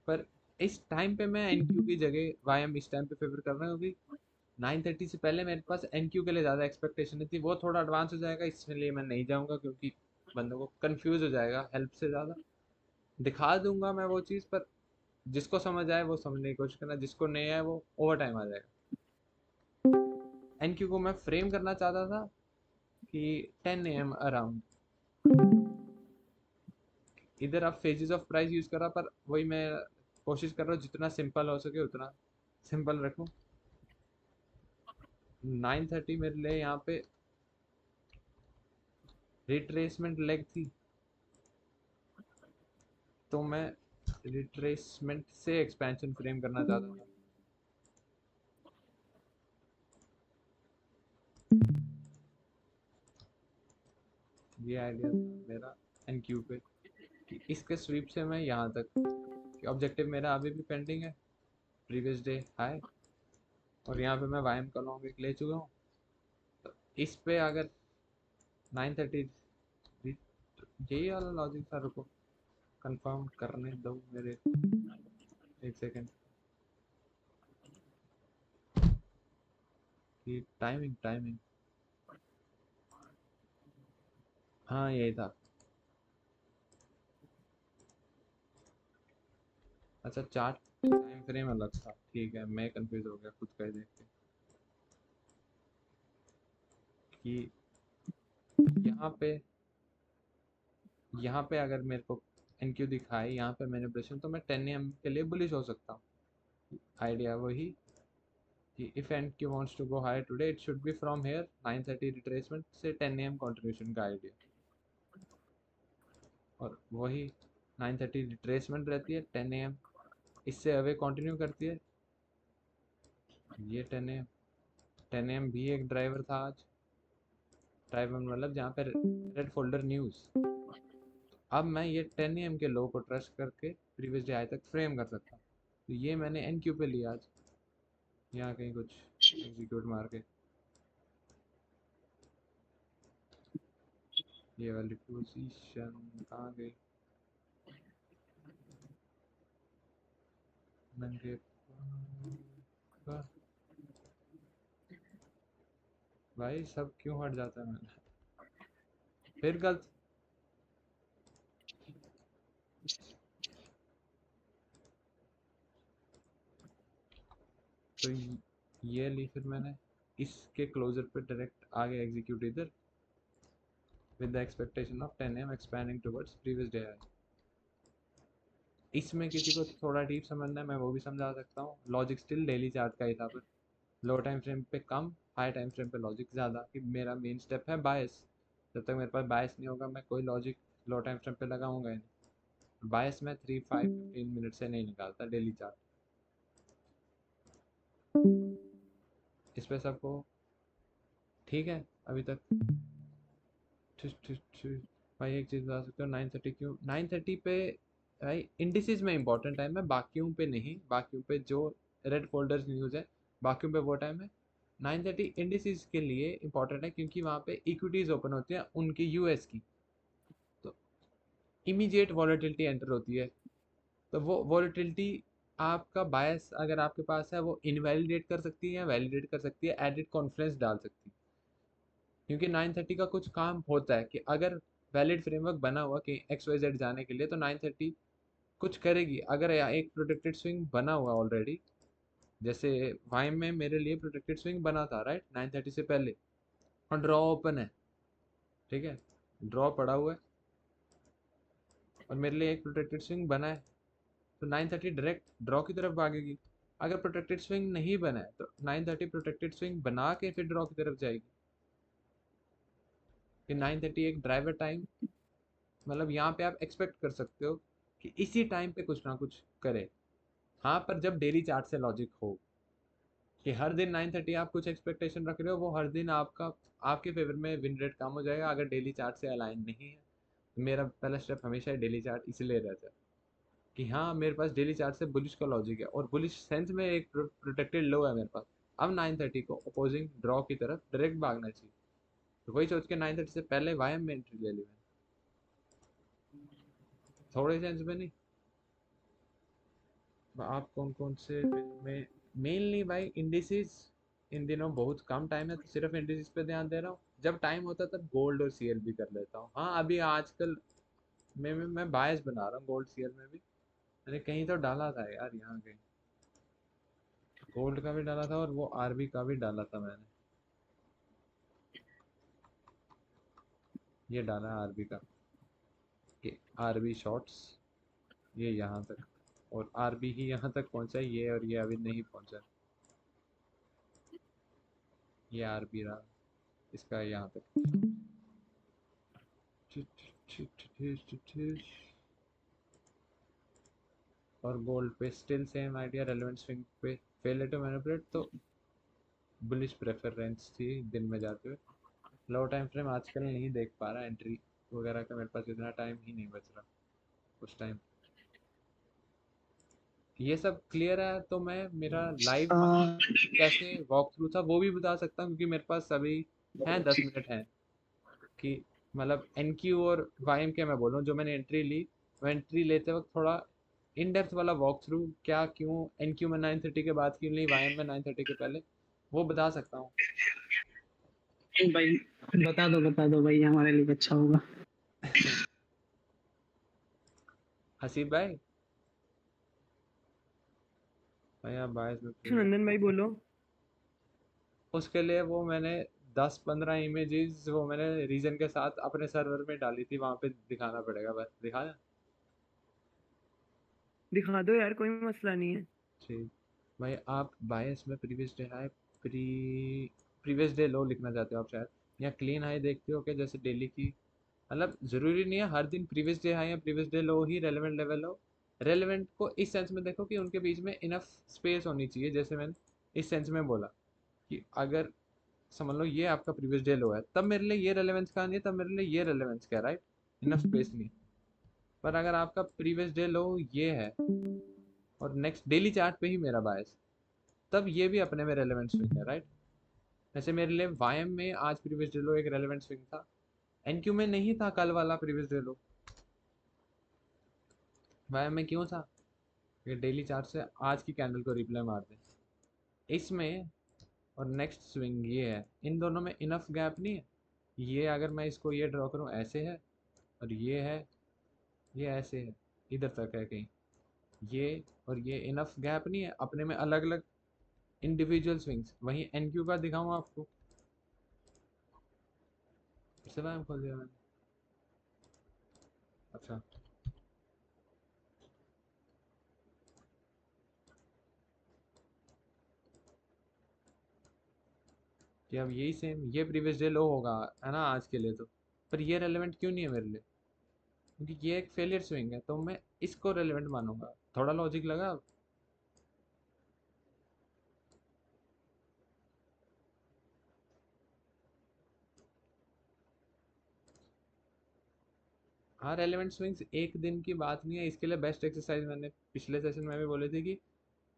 पर इस टाइम पे मैं एनक्यू की जगह वाई एम इस टाइम पे फेवर कर रहा हूँ, क्योंकि 9:30 से पहले मेरे पास एनक्यू के लिए ज़्यादा एक्सपेक्टेशन नहीं थी। वो थोड़ा एडवांस हो जाएगा, इसलिए मैं नहीं जाऊँगा, क्योंकि बंदों को कंफ्यूज हो जाएगा हेल्प से ज़्यादा। दिखा दूंगा मैं वो चीज़, पर जिसको समझ आए वो समझने की कोशिश करना, जिसको नहीं आए वो ओवर टाइम आ जाएगा। एनक्यू को मैं फ्रेम करना चाहता था कि 10 AM अराउंड। इधर आप फेजेस ऑफ प्राइस यूज़ कर रहा, पर वही मैं कोशिश कर रहा हूँ जितना सिंपल हो सके उतना सिंपल रखूँ। 9:30 मेरे लिए यहाँ पे रिट्रेसमेंट लेग थी, तो मैं रिट्रेसमेंट से एक्सपेंशन फ्रेम करना चाहता था। ये आइडिया था मेरा एनक्यू पे, कि इसके स्वीप से मैं यहाँ तक, कि ऑब्जेक्टिव मेरा अभी भी पेंडिंग है प्रीवियस डे हाई, और यहाँ पे मैं वाइम का लॉन्ग एक ले चुका हूँ। तो इस पे अगर 9:30 यही वाला लॉजिक था। रुको कंफर्म करने दो मेरे, एक सेकेंड की टाइमिंग टाइमिंग। हाँ यही था। अच्छा चार्ट टाइम फ्रेम अलग था, ठीक है मैं कंफ्यूज हो गया खुद का ही देख के कि यहाँ पे अगर मेरे को एनक्यू दिखाए यहाँ पे मैनिपुलेशन, तो मैं 10 AM के लिए बुलिश हो सकता हूँ। आइडिया वही कि if NQ wants to go higher today it should be from here 9:30 retracement से 10 AM कंट्रीब्यूशन का आइडिया। और वही 9:30 रिट्रेसमेंट रहती है, 10 AM इससे अवे कंटिन्यू करती है। ये 10 AM 10 AM भी एक ड्राइवर था आज। ड्राइवर मतलब जहाँ पे रेड फोल्डर न्यूज़। अब मैं ये 10 AM के लो को ट्रस्ट करके प्रीवियस डे आई तक फ्रेम कर सकता हूँ। तो ये मैंने एनक्यू पे लिया आज, यहाँ कहीं कुछ एग्जीक्यूट मार के। ये वाली पोजीशन कहाँ गई? नंगे पाँव। भाई सब क्यों हट जाता है मैंने फिर गलत। तो ये ली फिर मैंने इसके क्लोजर पे डायरेक्ट आगे एग्जीक्यूट इधर with the expectation of 10 AM expanding towards previous day high। इसमें किसी को थोड़ा डीप समझना है मैं वो भी समझा सकता हूँ। लॉजिक स्टिल डेली चार्ट का ही था, पर लो टाइम फ्रेम पे कम, हाई टाइम फ्रेम पे लॉजिक ज़्यादा। कि मेरा मेन स्टेप है बायस। जब तक मेरे पास बायस नहीं होगा मैं कोई लॉजिक लो टाइम फ्रेम पे लगाऊंगा ही नहीं। बायस में 3-5-15 मिनट से नहीं निकालता डेली चार्ट। इस पे सबको ठीक है अभी तक? भाई एक चीज़ बता सकते हो 9:30 क्यों? 9:30 पे भाई इंडिसेस में इंपॉर्टेंट टाइम है, बाकियों पे नहीं। बाकियों पे जो रेड फोल्डर्स न्यूज़ है बाकियों पे वो टाइम है। 9:30 इंडिसेस के लिए इंपॉर्टेंट है क्योंकि वहाँ पे इक्विटीज़ ओपन होती हैं उनकी यूएस की, तो इमीडिएट वॉलेटिलिटी एंटर होती है। तो वो वॉलेटिलिटी आपका बायस अगर आपके पास है वो इनवैलिडेट कर सकती है या वैलिडेट कर सकती है, एडिड कॉन्फ्रेंस डाल सकती है। क्योंकि 9:30 का कुछ काम होता है कि अगर वैलिड फ्रेमवर्क बना हुआ कि XYZ जाने के लिए, तो 9:30 कुछ करेगी। अगर एक प्रोटेक्टेड स्विंग बना हुआ ऑलरेडी, जैसे वाइम में मेरे लिए प्रोटेक्टेड स्विंग बना था राइट 9:30 से पहले, और ड्रॉ ओपन है, ठीक है। ड्रॉ पड़ा हुआ है और मेरे लिए एक प्रोटेक्टेड स्विंग बना है, तो 930 डायरेक्ट ड्रॉ की तरफ भागेगी। अगर प्रोटेक्टेड स्विंग नहीं बना है तो 930 प्रोटेक्टेड स्विंग बना के फिर ड्रॉ की तरफ जाएगी। कि 930 एक ड्राइवर टाइम, मतलब यहाँ पे आप एक्सपेक्ट कर सकते हो कि इसी टाइम पे कुछ ना कुछ करे। हाँ, पर जब डेली चार्ट से लॉजिक हो कि हर दिन 930 आप कुछ एक्सपेक्टेशन रख रहे हो, वो हर दिन आपका आपके फेवर में विन रेट कम हो जाएगा अगर डेली चार्ट से अलाइन नहीं है। तो मेरा पहला स्टेप हमेशा डेली चार्ट इसलिए रहता है कि हाँ मेरे पास डेली चार्ट से बुलिश का लॉजिक है और बुलिश सेंस में एक प्रोटेक्टेड लो है मेरे पास। अब 930 को अपोजिंग ड्रॉ की तरफ डायरेक्ट भागना चाहिए, तो वही सोच के 930 से पहले वाईएम में एंट्री ले ली मैंने, थोड़े सेंस में नहीं। आप कौन कौन से में मेनली भाई इंडिसेस, इन दिनों बहुत कम टाइम है तो सिर्फ इंडिसेस पे ध्यान दे रहा हूँ। जब टाइम होता है तब गोल्ड और सीएल भी कर लेता हूँ। हाँ अभी आजकल मैं बायस बना रहा हूँ गोल्ड सीएल में भी। मैंने कहीं तो डाला था यार, यहाँ कहीं गोल्ड का भी डाला था और वो आरबी का भी डाला था मैंने। ये डाला है आरबी का कि आरबी शॉर्ट्स ये यहाँ तक, और आरबी ही यहाँ तक पहुँचा है ये, और ये अभी नहीं पहुँचा। ये आरबी रहा इसका यहाँ तक। और गोल्ड पे still same idea, relevant swing पे फेलियर टू मैनिपुलेट, तो बुलिश प्रेफरेंस थी दिन में जाते हुए। लो टाइम फ्रेम आजकल नहीं देख पा रहा, एंट्री वगैरह का मेरे पास इतना टाइम ही नहीं बच रहा उस टाइम। ये सब क्लियर है तो मैं मेरा लाइव कैसे वॉक थ्रू था वो भी बता सकता हूँ, क्योंकि मेरे पास अभी हैं 10 मिनट हैं कि मतलब एनक्यू और वाईएम के मैं बोलूँ जो मैंने एंट्री ली, वो एंट्री लेते वक्त थोड़ा इन डेप्थ वाला वॉक थ्रू, क्या क्यों एनक्यू में 930 के बाद क्यों ली, वाईएम में 930 के पहले, वो बता सकता हूँ। भाई बता दो भाई, हमारे लिए अच्छा होगा। हसीब भाई, भैया बायस में नंदन भाई बोलो। उसके लिए वो मैंने 10-15 इमेजेस वो मैंने रीजन के साथ अपने सर्वर में डाली थी, वहां पे दिखाना पड़ेगा, बस दिखाया। दिखा दो यार, कोई मसला नहीं है। ठीक भाई, आप बायस में previous day high previous day लो लिखना चाहते हो आप शायद, या क्लीन हाई देखते हो क्या जैसे डेली की, मतलब ज़रूरी नहीं है हर दिन प्रीवियस डे हाई या प्रीवियस डे लो ही रेलेवेंट लेवल हो। रेलेवेंट को इस सेंस में देखो कि उनके बीच में इनफ स्पेस होनी चाहिए, जैसे मैंने इस सेंस में बोला कि अगर समझ लो ये आपका प्रीवियस डे लो है, तब मेरे लिए ये रेलेवेंस का नहीं है, तब मेरे लिए ये रेलेवेंस का, राइट, इनफ स्पेस नहीं। पर अगर आपका प्रीवियस डे लो ये है और नेक्स्ट डेली चार्ट पे ही मेरा बायस, तब ये भी अपने में रेलेवेंट स्विंग है, राइट। जैसे मेरे लिए वाईएम में आज प्रीवियस डे लो एक रेलेवेंट स्विंग था, एनक्यू में नहीं था कल वाला प्रीवियस डे लो। वाईएम में क्यों था, ये डेली चार्ट से आज की कैंडल को रिप्लाई मार दे इसमें, और नेक्स्ट स्विंग ये है, इन दोनों में इनफ गैप नहीं है। ये अगर मैं इसको ये ड्रॉ करूँ ऐसे है, और ये है, ये ऐसे है, इधर तक है कहीं, ये और ये इनफ गैप नहीं है, अपने में अलग अलग इंडिविजुअल स्विंग्स। वहीं एनक्यू का दिखाऊँ आपको, फिर से मैम खोल दिया मैंने, अच्छा कि अब यही सेम ये प्रीवियस डे लो होगा है ना आज के लिए, तो पर ये रेलेवेंट क्यों नहीं है मेरे लिए, क्योंकि ये एक फेलियर स्विंग है तो मैं इसको रेलेवेंट मानूंगा। थोड़ा लॉजिक लगा अब? हाँ, रेलेवेंट स्विंग्स एक दिन की बात नहीं है, इसके लिए बेस्ट एक्सरसाइज मैंने पिछले सेशन में भी बोले थे कि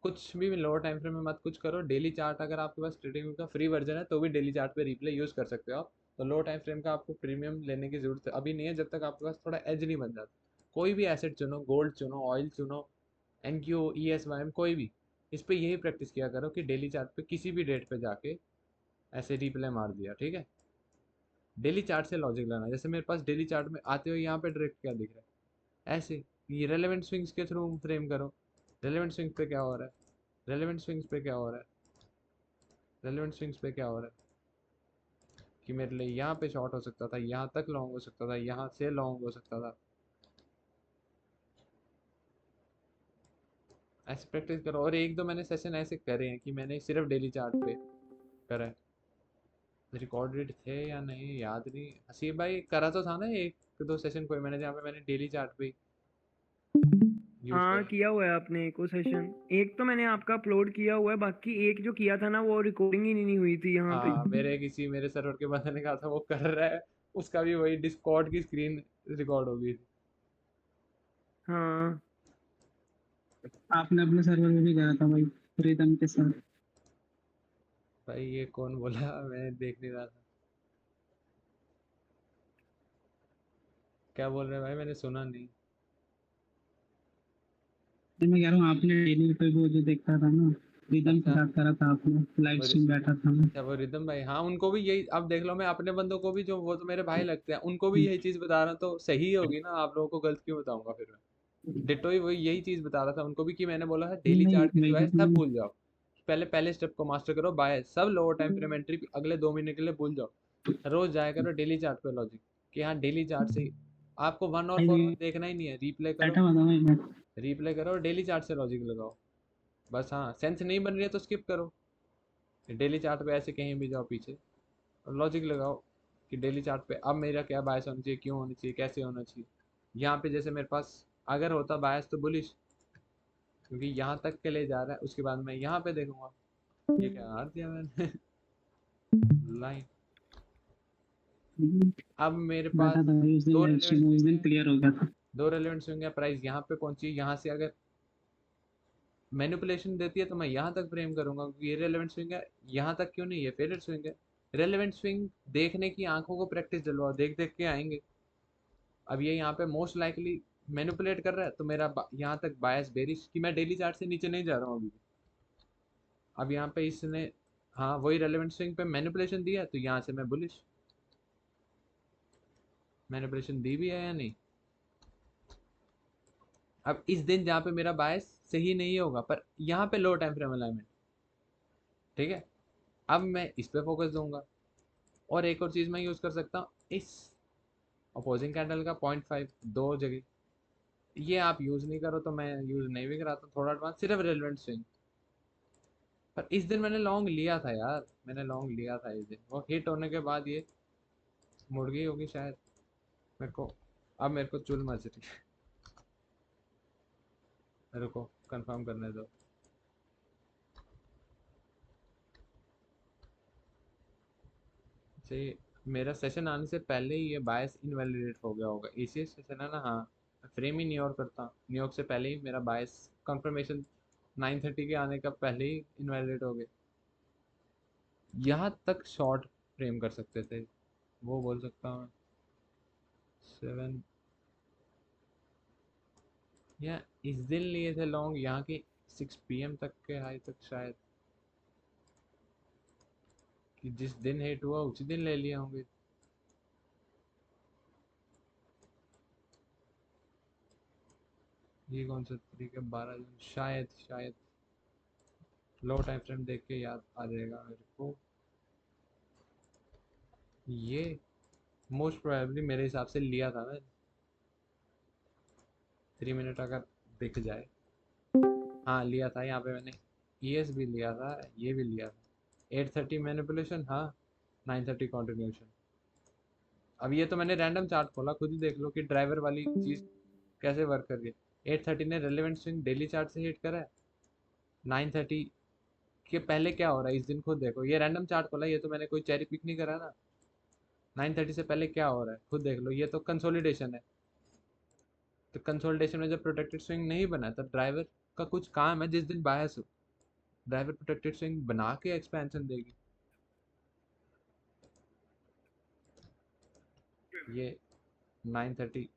कुछ भी लोअर टाइम फ्रेम में मत कुछ करो, डेली चार्ट अगर आपके पास ट्रेडिंग का फ्री वर्जन है तो भी डेली चार्ट पे रिप्ले यूज़ कर सकते हो आप। तो लो टाइम फ्रेम का आपको प्रीमियम लेने की जरूरत अभी नहीं है जब तक आपके पास थोड़ा एज नहीं बन जाता। कोई भी एसेट चुनो, गोल्ड चुनो, ऑयल चुनो, एनक्यू, ES, कोई भी, इस पे यही प्रैक्टिस किया करो कि डेली चार्ट पे किसी भी डेट पे जाके ऐसे रिप्ले मार दिया, ठीक है। डेली चार्ट से लॉजिक लाना, जैसे मेरे पास डेली चार्ट में आते हुए यहाँ पे डायरेक्ट क्या दिख रहा है, ऐसे ये रेलेवेंट स्विंग्स के थ्रू फ्रेम करो। रेलेवेंट स्विंग्स पे क्या हो रहा है, रेलेवेंट स्विंग्स पे क्या हो रहा है, रेलेवेंट स्विंग्स पे क्या हो रहा है, कि मेरे लिए यहाँ पे शॉर्ट हो सकता था, यहाँ तक लॉन्ग हो सकता था, यहाँ से लॉन्ग हो सकता था। ऐसे प्रैक्टिस करो। और एक दो मैंने सेशन ऐसे करे हैं कि मैंने सिर्फ डेली चार्ट पे करा है। रिकॉर्डेड थे या नहीं याद नहीं। हसीब भाई करा तो था ना एक दो सेशन कोई मैंने, जहाँ पे मैंने डेली चार्ट पे यूज हाँ, करा। किया हुआ है आपने एक सेशन। एक तो मैंने आपका अपलोड किया हुआ है, बाकी एक जो किया था ना वो रिकॉर्डिंग ही नहीं हुई थी यहाँ पे। हाँ मेरे सर्वर के बंदे ने कहा था वो कर रहा है, उसका भी वही डिस्कॉर्ड की स्क्रीन रिकॉर्ड हो गई थी। हाँ, आपने अपने सर्वर में भी करा था भाई, रिदम के साथ। भाई ये कौन बोला? मैं देख नहीं रहा था। क्या बोल रहे हैं भाई? मैंने सुना नहीं। नहीं, मैं कह रहा हूँ आपने डेली पे वो जो देखा था ना, रिदम के अच्छा। साथ करा था आपने, लाइव वो रि- स्ट्रीम बैठा था ना। अच्छा वो रिदम भाई, हाँ उनको भी यही। अब देख लो, मैं अपने बंदों को भी, जो वो तो मेरे भाई लगते हैं, उनको भी यही चीज बता रहा हूँ, तो सही होगी ना। आप लोगों को गलत क्यों बताऊंगा फिर मैं? डिट्टो ही वही यही चीज बता रहा था उनको भी, कि मैंने बोला था नहीं डेली नहीं, चार्ट के वही सिवाय तो सब मैंने। भूल जाओ। पहले पहले स्टेप को मास्टर करो, बाय सब लोअर टाइम फ्रेम एंट्री अगले 2 महीने के लिए भूल जाओ। रोज जाया करो डेली चार्ट पे लॉजिक, कि हाँ डेली चार्ट से आपको वन और भाई फॉर मैं वन देखना ही नहीं है, रिप्ले करो। बैठा हुआ था भाई मैं। रिप्ले करो डेली चार्ट से लॉजिक लगाओ। बस हाँ, सेंस नहीं बन रही है तो स्किप करो। डेली चार्ट पे ऐसे कहीं भी जाओ पीछे और लॉजिक लगाओ कि डेली चार्ट पे अब मेरा क्या बायस होना चाहिए, क्यों होना चाहिए, कैसे होना चाहिए। यहाँ पे जैसे मेरे पास अगर होता बायस तो बुलिश, क्योंकि यहाँ तक के ले जा रहा है, उसके बाद मैं यहाँ पे देखूंगा। ये क्या हार दिया मैंने? लाइन। अब मेरे बैठा पास था भाई उस दिन दो लाइव रेलेवेंट स्ट्रीम में, उस स्विंग दिन है। क्लियर हो गया था। दो रेलेवेंट स्विंग है, प्राइस यहाँ पे पहुंची, यहाँ से अगर मैनिपुलेशन देती है तो मैं यहाँ तक फ्रेम करूंगा, क्योंकि ये रेलेवेंट स्विंग है। यहाँ तक क्यों नहीं, ये फेडेड स्विंग है। रेलेवेंट स्विंग देखने की आंखों को प्रैक्टिस दिलवाओ, देख देख के आएंगे। अब ये यहाँ पे मोस्ट लाइकली मैनिपुलेट कर रहा है, तो मेरा यहाँ तक बायस बेरिश कि मैं डेली चार्ट से नीचे नहीं जा रहा हूँ अभी भी। अब यहाँ पे इसने हाँ वही रेलेवेंट स्विंग पे मैनिपुलेशन दिया है, तो यहाँ से मैं बुलिश। मैनिपुलेशन दी भी है या नहीं? अब इस दिन जहाँ पे मेरा बायस सही नहीं होगा, पर यहाँ पे लो टाइम फ्रेम अलाइनमेंट, ठीक है। अब मैं इस पे फोकस दूंगा। और एक और चीज़ मैं यूज़ कर सकता हूँ, इस अपोजिंग कैंडल का 0.5 दो जगह। ये आप यूज़ नहीं करो तो मैं यूज़ नहीं भी कराता, थोड़ा एडवांस सिर्फ रेलेवेंट स्विंग। पर इस दिन मैंने लॉन्ग लिया था यार, मैंने लॉन्ग लिया था इस दिन, वो हिट होने के बाद ये मुड़ गई होगी शायद। मेरे को अब मेरे को चुल मच रही है। मेरे को कंफर्म करने दो। सही। मेरा सेशन आने से पहले ही ये बायस इनवैलिडेट हो गया होगा, इसी सेशन है ना? हाँ, फ्रेम ही न्यूयॉर्क करता, न्यूयॉर्क से पहले ही मेरा बायस कंफर्मेशन 9:30 के आने का पहले ही इनवैलिडेट हो गए। यहाँ तक शॉर्ट फ्रेम कर सकते थे, वो बोल सकता हूँ। 7 या इस दिन लिए थे लॉन्ग, यहाँ के 6 PM तक के हाई तक शायद, कि जिस दिन हिट हुआ उसी दिन ले लिए होंगे। ये कौन सा तरीका, 12 जून शायद, शायद लो टाइम फ्रेम देख के याद आ जाएगा मेरे को। ये मोस्ट प्रोबेबली मेरे हिसाब से लिया था मैं, 3 मिनट अगर दिख जाए। हाँ लिया था, यहाँ पे मैंने ES भी लिया था, ये भी लिया था। 8:30 मैनिपुलेशन, हाँ 9:30 कंटिन्यूशन। अब ये तो मैंने रैंडम चार्ट खोला, खुद ही देख लो कि ड्राइवर वाली चीज़ कैसे वर्क कर रही है। 8:30 ने रेलेवेंट स्विंग डेली चार्ट से हिट करा है। 9:30 के पहले क्या हो रहा है इस दिन, खुद देखो। ये रैंडम चार्ट खोला, ये तो मैंने कोई चेरी पिक नहीं करा ना। 9:30 से पहले क्या हो रहा है खुद देख लो, ये तो कंसोलिडेशन है। तो कंसोलिडेशन में जब प्रोटेक्टेड स्विंग नहीं बना, तब ड्राइवर का कुछ काम है, जिस दिन बायस हो ड्राइवर प्रोटेक्टेड स्विंग बना के एक्सपेंशन देगी। ये 9:30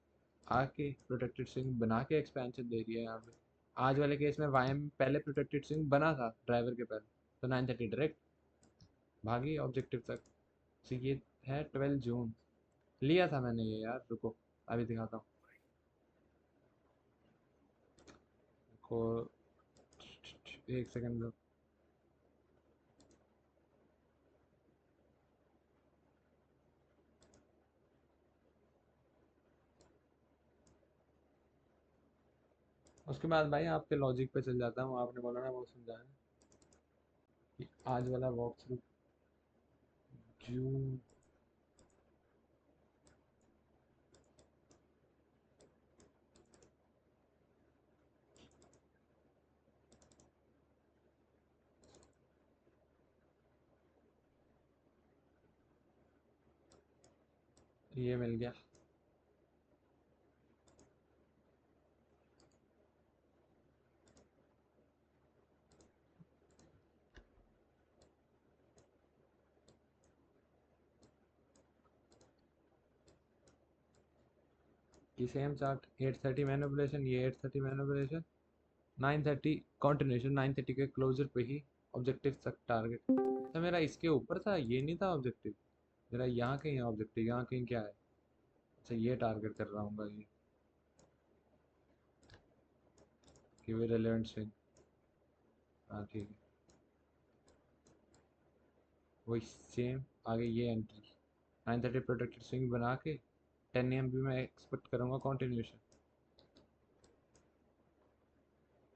आके प्रोटेक्टेड स्विंग बना के एक्सपेंशन दे रही है यहाँ पे। आज वाले केस में वाईएम पहले प्रोटेक्टेड स्विंग बना था ड्राइवर के पहले, तो 9:30 डायरेक्ट भागी ऑब्जेक्टिव तक। तो ये है 12 जून, लिया था मैंने ये यार। रुको अभी दिखाता हूँ को, एक सेकंड लो। उसके बाद भाई आपके लॉजिक पे चल जाता हूँ, आपने बोला ना वो समझाया कि आज वाला वॉक थ्रू जून ये मिल गया। कि सेम चार्ट 8:30 मैनिपुलेशन, ये 8:30 मैनिपुलेशन, 9:30 कंटिन्यूएशन, 9:30 के क्लोजर पे ही ऑब्जेक्टिव तक टारगेट। तो मेरा इसके ऊपर था, ये नहीं था ऑब्जेक्टिव मेरा, यहाँ कहीं ऑब्जेक्टिव, यहाँ कहीं क्या है। अच्छा ये टारगेट कर रहा हूँ ये कि वे रेलेवेंट स्विंग। हाँ ठीक है, वही सेम आगे ये एंट्री 9:30 प्रोटेक्टेड स्विंग बना के 10 AM भी मैं एक्सपेक्ट करूँगा कंटिन्यूएशन।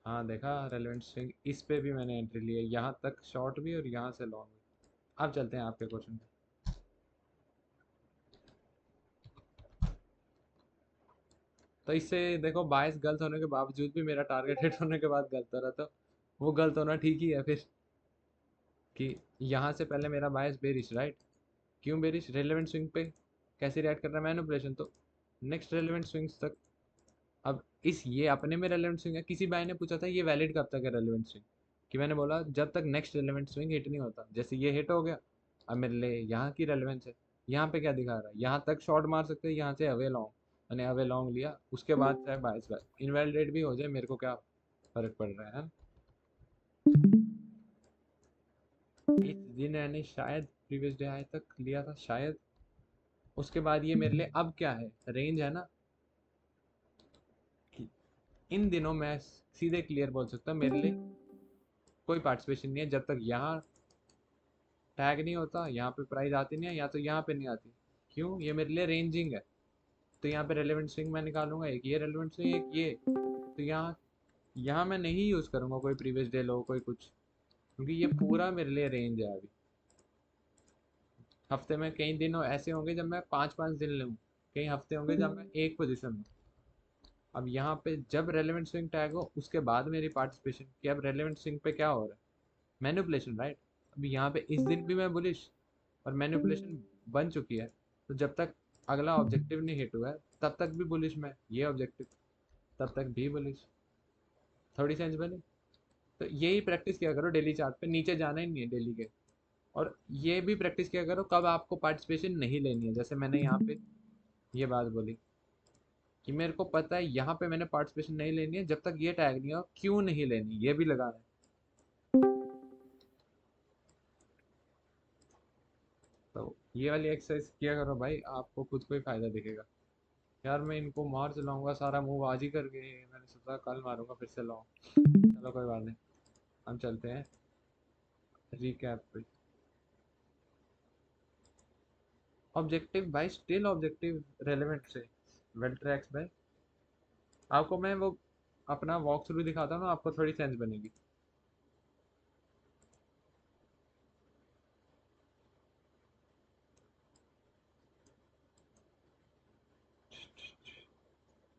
हाँ देखा रेलेवेंट स्विंग, इस पे भी मैंने एंट्री ली है, यहाँ तक शॉर्ट भी और यहाँ से लॉन्ग भी। अब चलते हैं आपके क्वेश्चन पे। तो इससे देखो बायस गलत होने के बावजूद भी मेरा टारगेट हिट होने के बाद गलत हो रहा, तो वो गलत होना ठीक ही है फिर। कि यहाँ से पहले मेरा बायस बेरिश, राइट? क्यों बेरिश? रेलेवेंट स्विंग पे कैसे रिएक्ट कर रहा है मैनिपुलेशन, तो नेक्स्ट रेलेवेंट स्विंग्स तक। अब इस ये अपने में रेलेवेंट स्विंग है, किसी भाई ने पूछा था ये वैलिड कब तक है रेलेवेंट स्विंग, कि मैंने बोला जब तक नेक्स्ट रेलेवेंट स्विंग हिट नहीं होता। जैसे ये हिट हो गया, अब मेरे लिए यहाँ की रेलेवेंस है। यहाँ पे क्या दिखा रहा है, यहाँ तक शॉर्ट मार सकते हैं, यहाँ से अवे लॉन्ग, मैंने अवे लॉन्ग लिया, उसके बाद चाहे बाईस बार इनवैलिडेट भी हो जाए, मेरे को क्या फर्क पड़ रहा है। इस दिन मैंने शायद प्रीवियस डे आए तक लिया था शायद, उसके बाद ये मेरे लिए अब क्या है, रेंज है ना। कि इन दिनों मैं सीधे क्लियर बोल सकता हूँ मेरे लिए कोई पार्टिसिपेशन नहीं है जब तक यहाँ टैग नहीं होता, यहाँ पे प्राइस आती नहीं है, या तो यहाँ पे नहीं आती। क्यों? ये मेरे लिए रेंजिंग है, तो यहाँ पे रेलेवेंट स्विंग मैं निकालूंगा, एक ये रेलेवेंट स्विंग, एक ये। तो यहाँ यहाँ मैं नहीं यूज़ करूँगा कोई प्रीवियस डे लो, कोई कुछ, क्योंकि ये पूरा मेरे लिए रेंज है अभी। हफ्ते में कई दिन ऐसे होंगे जब मैं 5-5 दिन लूँ, कई हफ्ते होंगे जब मैं एक पोजीशन लूँ। अब यहाँ पे जब रेलेवेंट स्विंग टैग हो उसके बाद मेरी पार्टिसिपेशन, कि अब रेलेवेंट स्विंग पे क्या हो रहा है, मैनिपुलेशन, राइट? अभी यहाँ पे इस दिन भी मैं बुलिश और मैनिपुलेशन बन चुकी है, तो जब तक अगला ऑब्जेक्टिव नहीं हिट हुआ है तब तक भी बुलिश मैं, ये ऑब्जेक्टिव तब तक भी बुलिश। थोड़ी सेंस बनी? तो यही प्रैक्टिस किया करो डेली चार्ट पे, नीचे जाना ही नहीं है डेली के। और ये भी प्रैक्टिस किया करो कब आपको पार्टिसिपेशन नहीं लेनी है। जैसे मैंने यहाँ पे ये बात बोली कि मेरे को पता है यहाँ पे मैंने पार्टिसिपेशन नहीं लेनी है जब तक ये टैग नहीं हो, क्यों नहीं लेनी ये भी लगाना है। तो ये वाली एक्सरसाइज किया करो भाई, आपको खुद को ही फायदा दिखेगा। यार मैं इनको मार चलाऊंगा, सारा मूव आज ही कर गए, मैंने सोचा कल मारूंगा फिर से लॉन्ग। चलो कोई बात नहीं, हम चलते हैं रिकैप पे। ऑब्जेक्टिव भाई स्टिल ऑब्जेक्टिव रेलेवेंट से वेल ट्रैक्स भाई। आपको मैं वो अपना वॉक थ्रू दिखाता हूँ ना, आपको थोड़ी सेंस बनेगी।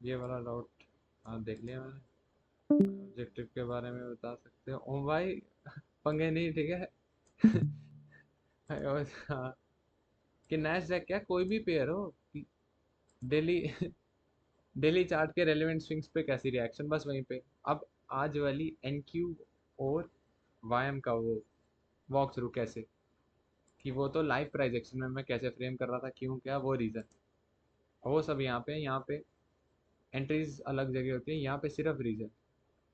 ये वाला राउट हाँ देख लिया मैंने। ऑब्जेक्टिव के बारे में बता सकते हो ओम भाई, पंगे नहीं, ठीक है। और हाँ, कि नैस्डैक क्या कोई भी पेयर हो, डेली डेली चार्ट के रेलेवेंट स्विंग्स पे कैसी रिएक्शन, बस वहीं पे। अब आज वाली एनक्यू और वाईएम का वो वॉक थ्रू कैसे, कि वो तो लाइव प्राइस एक्शन में मैं कैसे फ्रेम कर रहा था, क्यों, क्या वो रीज़न, वो सब यहाँ पे एंट्रीज अलग जगह होती है, यहाँ पे सिर्फ रीज़न।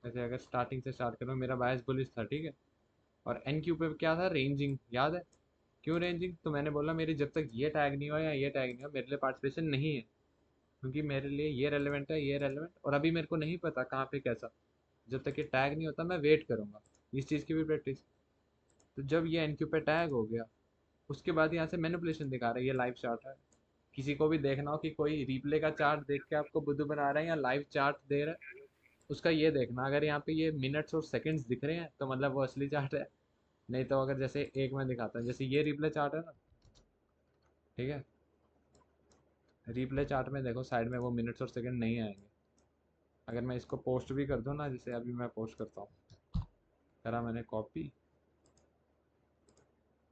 जैसे अगर स्टार्टिंग से स्टार्ट करूँ, मेरा बायस बुलिश था, ठीक है, और एनक्यू पे क्या था, रेंजिंग, याद है? क्यों रेंजिंग? तो मैंने बोला मेरी जब तक ये टैग नहीं हो या ये टैग नहीं हो मेरे लिए पार्टिसिपेशन नहीं है, क्योंकि मेरे लिए ये रेलेवेंट है, ये रेलेवेंट, और अभी मेरे को नहीं पता कहाँ पे कैसा। जब तक ये टैग नहीं होता मैं वेट करूँगा, इस चीज़ की भी प्रैक्टिस। तो जब ये एनक्यू पे टैग हो गया उसके बाद यहाँ से मैनिपुलेशन दिखा रहा है, ये लाइव चार्ट है। किसी को भी देखना हो कि कोई रिप्ले का चार्ट देख के आपको बुद्धू बना रहा है या लाइव चार्ट दे रहा है, उसका ये देखना, अगर यहाँ पे ये मिनट्स और सेकंड्स दिख रहे हैं तो मतलब वो असली चार्ट है। नहीं तो अगर जैसे एक में दिखाता है, जैसे ये रिप्ले चार्ट है ना, ठीक है, रिप्ले चार्ट में देखो साइड में वो मिनट्स और सेकंड नहीं आएंगे। अगर मैं इसको पोस्ट भी कर दूँ ना, जैसे अभी मैं पोस्ट करता हूँ, करा मैंने कॉपी,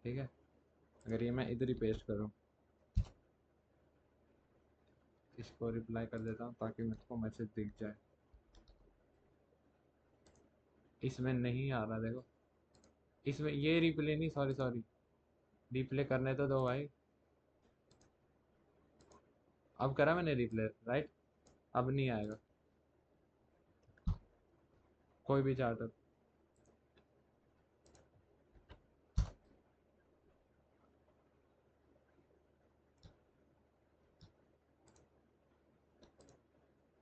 ठीक है, अगर ये मैं इधर ही पेस्ट करूँ, इसको रिप्लाई कर देता हूँ ताकि मेरे को मैसेज दिख जाए। इसमें नहीं आ रहा, देखो इसमें ये रिप्ले नहीं, सॉरी सॉरी, रिप्ले करने तो दो भाई। अब करा मैंने रिप्ले, राइट, अब नहीं आएगा कोई भी चार्ट।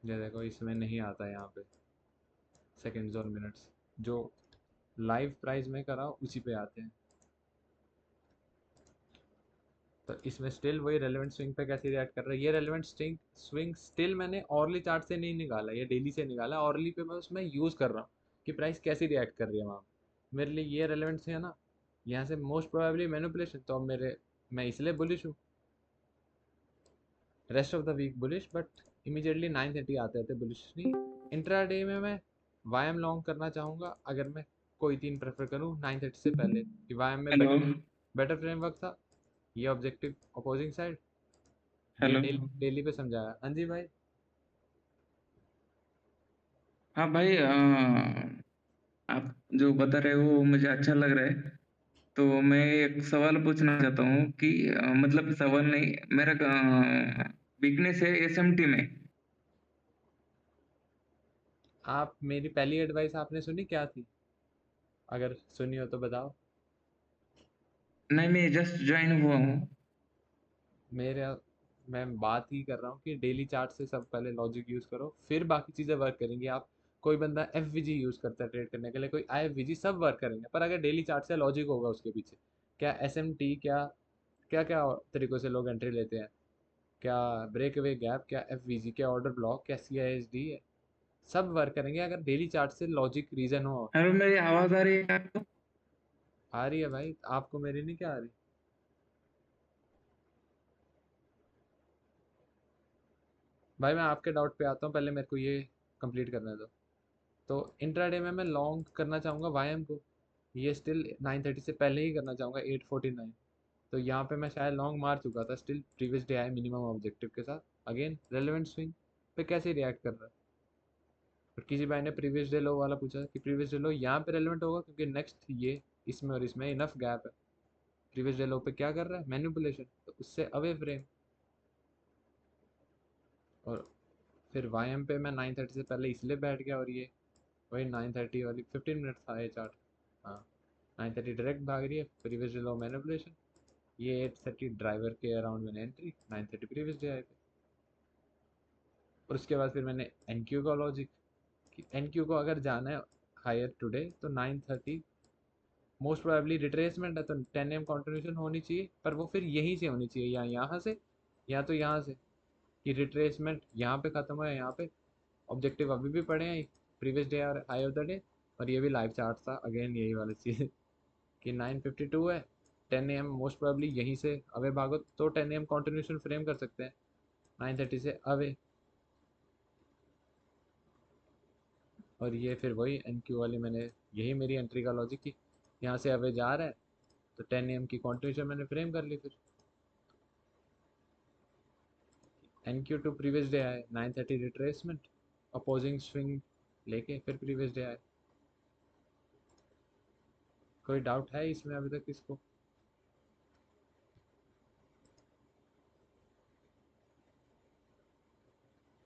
ये देखो इसमें नहीं आता यहाँ पे सेकंड्स और मिनट्स, जो लाइव प्राइस में करा उसी पे आते हैं। तो इसमें स्टिल वही रेलेवेंट स्विंग पे कैसे रिएक्ट कर रहा है, ये रेलेवेंट स्विंग स्विंग स्टिल मैंने ऑरली चार्ट से नहीं निकाला, ये डेली से निकाला। ऑरली पे मैं उसमें यूज़ कर रहा हूँ कि प्राइस कैसी रिएक्ट कर रही है वहाँ। मेरे लिए ये रेलेवेंट है ना, यहाँ से मोस्ट प्रोबेबली मैनिपुलेशन, तो अब मैं इसलिए बुलिश हूँ, rest of the week bullish, but immediately 9:30 आते आते बुलिश नहीं। इंट्राडे में मैं वाईएम लॉन्ग करना चाहूँगा, अगर मैं कोई तीन प्रेफर करूँ 9:30 से पहले, कि वाईएम में हेलो बेटर फ्रेमवर्क था, ये ऑब्जेक्टिव अपोजिंग साइड, ये हेलो। डेली पे समझाया। हाँ जी भाई। हाँ भाई, आप जो बता रहे हो वो मुझे अच्छा लग रहा है। तो मैं एक सवाल पूछना चाहता हूँ कि मतलब सवाल नहीं, मेरा वीकनेस है एसएमटी में। आप मेरी पहली एडवाइस आपने सुनी क्या थी? अगर सुनी हो तो बताओ। नहीं, मैं जस्ट ज्वाइन हुआ हूँ। मेरे मैं बात ही कर रहा हूँ कि डेली चार्ट से सब पहले लॉजिक यूज़ करो, फिर बाकी चीज़ें वर्क करेंगी। आप कोई बंदा एफ यूज़ करता है ट्रेड करने के लिए, कोई आई सब वर्क करेंगे, पर अगर डेली चार्ट से लॉजिक होगा उसके पीछे, क्या एस क्या क्या क्या तरीक़ों से लोग एंट्री लेते हैं, क्या ब्रेक अवे गैप, क्या एफ क्या ऑर्डर ब्लॉक, क्या CISD है, सब वर्क करेंगे अगर डेली चार्ट से लॉजिक रीज़न हो। हेलो, मेरी आवाज़ आ रही है आपको? आ रही है भाई, आपको मेरी नहीं क्या आ रही? भाई मैं आपके डाउट पे आता हूँ, पहले मेरे को ये कंप्लीट करने दो। तो इंट्राडे में मैं लॉन्ग करना चाहूँगा वाईएम को, ये स्टिल 9:30 से पहले ही करना चाहूँगा 8:49। तो यहाँ पे मैं शायद लॉन्ग मार चुका था, स्टिल प्रीवियस डे आए मिनिमम ऑब्जेक्टिव के साथ। अगेन रेलेवेंट स्विंग पे कैसे रिएक्ट कर रहा है। और किसी भाई ने प्रीवियस डे लो वाला पूछा कि प्रीवियस डे लो यहाँ पे रेलेवेंट होगा, क्योंकि नेक्स्ट ये इसमें और इसमें इनफ गैप है। प्रीवियस डे लो पे क्या कर रहा है, मैनिपुलेशन, तो उससे अवे फ्रेम। और फिर वाईएम पे मैं 9:30 से पहले इसलिए बैठ गया, और ये वही 9:30 वाली 15 मिनट था ये चार्ट। हाँ, 9:30 डायरेक्ट भाग रही है, प्रीवियस डे लो मैनिपुलेशन, ये 8:30 ड्राइवर के अराउंड मैंने एंट्री, 9:30 प्रीवियस डे आए थे। और उसके बाद फिर मैंने एनक्यू का लॉजिक, कि एनक्यू को अगर जाना है हायर टुडे तो 9:30 मोस्ट प्रोबेबली रिट्रेसमेंट है, तो 10 AM कंटिन्यूशन होनी चाहिए, पर वो फिर यहीं से होनी चाहिए, या यहाँ से या तो यहाँ से, कि रिट्रेसमेंट यहाँ पे ख़त्म हुआ है, यहाँ पे ऑब्जेक्टिव अभी भी पड़े हैं, प्रीवियस डे और हाई ऑफ द डे। और ये भी लाइव चार्ट था, अगेन यही वाली चीज़ कि 9:52 है, 10 AM मोस्ट प्रोबेबली यहीं से अवे भागो तो 10 AM कंटिन्यूशन फ्रेम कर सकते हैं 9:30 से अवे। और ये फिर वही एनक्यू वाली, मैंने यही मेरी एंट्री का लॉजिक की, यहाँ से अवे जा रहा है तो 10 AM की कंटिन्यूशन मैंने फ्रेम कर ली। फिर एनक्यू टू प्रीवियस डे आए, 9:30 रिट्रेसमेंट, अपोजिंग स्विंग लेके फिर प्रीवियस डे आए। कोई डाउट है इसमें अभी तक किसको?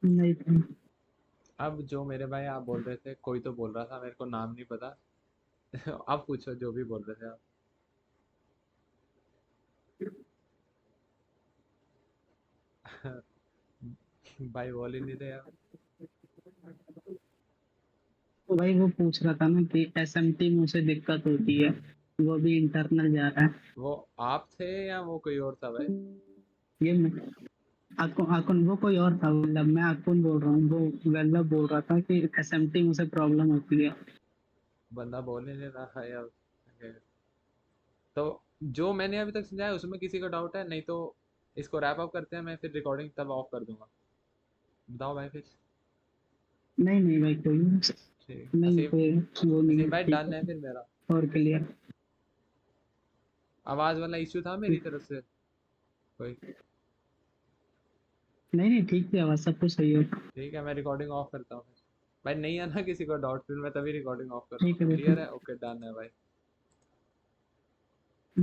नहीं था। अब जो मेरे भाई आप बोल रहे थे, कोई तो बोल रहा था, मेरे को नाम नहीं पता आप पूछो जो भी बोल रहे थे आप। भाई बोल ही नहीं रहे आप। तो भाई वो पूछ रहा था ना कि SMT में उसे दिक्कत होती है, वो भी इंटरनल जा रहा है। वो आप थे या वो कोई और था भाई? ये मैं आकुन वो कोई और था, मतलब मैं आकुन बोल रहा हूँ, वो वल्लभ बोल रहा था कि एसएमटी में से प्रॉब्लम होती है। बंदा बोल ही नहीं रहा है अब। तो जो मैंने अभी तक समझाया उसमें किसी का डाउट है? नहीं तो इसको रैप अप करते हैं, मैं फिर रिकॉर्डिंग तब ऑफ कर दूंगा। बताओ भाई फिर। नहीं नहीं भाई, कोई ठीक, नहीं, असीम। कोई वो नहीं असीम है, भाई ठीक डन है है फिर मेरा। और क्लियर। आवाज वाला इश्यू था मेरी तरफ से कोई? नहीं नहीं, ठीक है, आवाज सब कुछ सही है। ठीक है, मैं रिकॉर्डिंग ऑफ करता हूँ फिर। भाई नहीं है ना किसी को डाउट, फिर मैं तभी रिकॉर्डिंग ऑफ कर रहा ठीक हूँ। है क्लियर भाई। है? ओके, डन है भाई।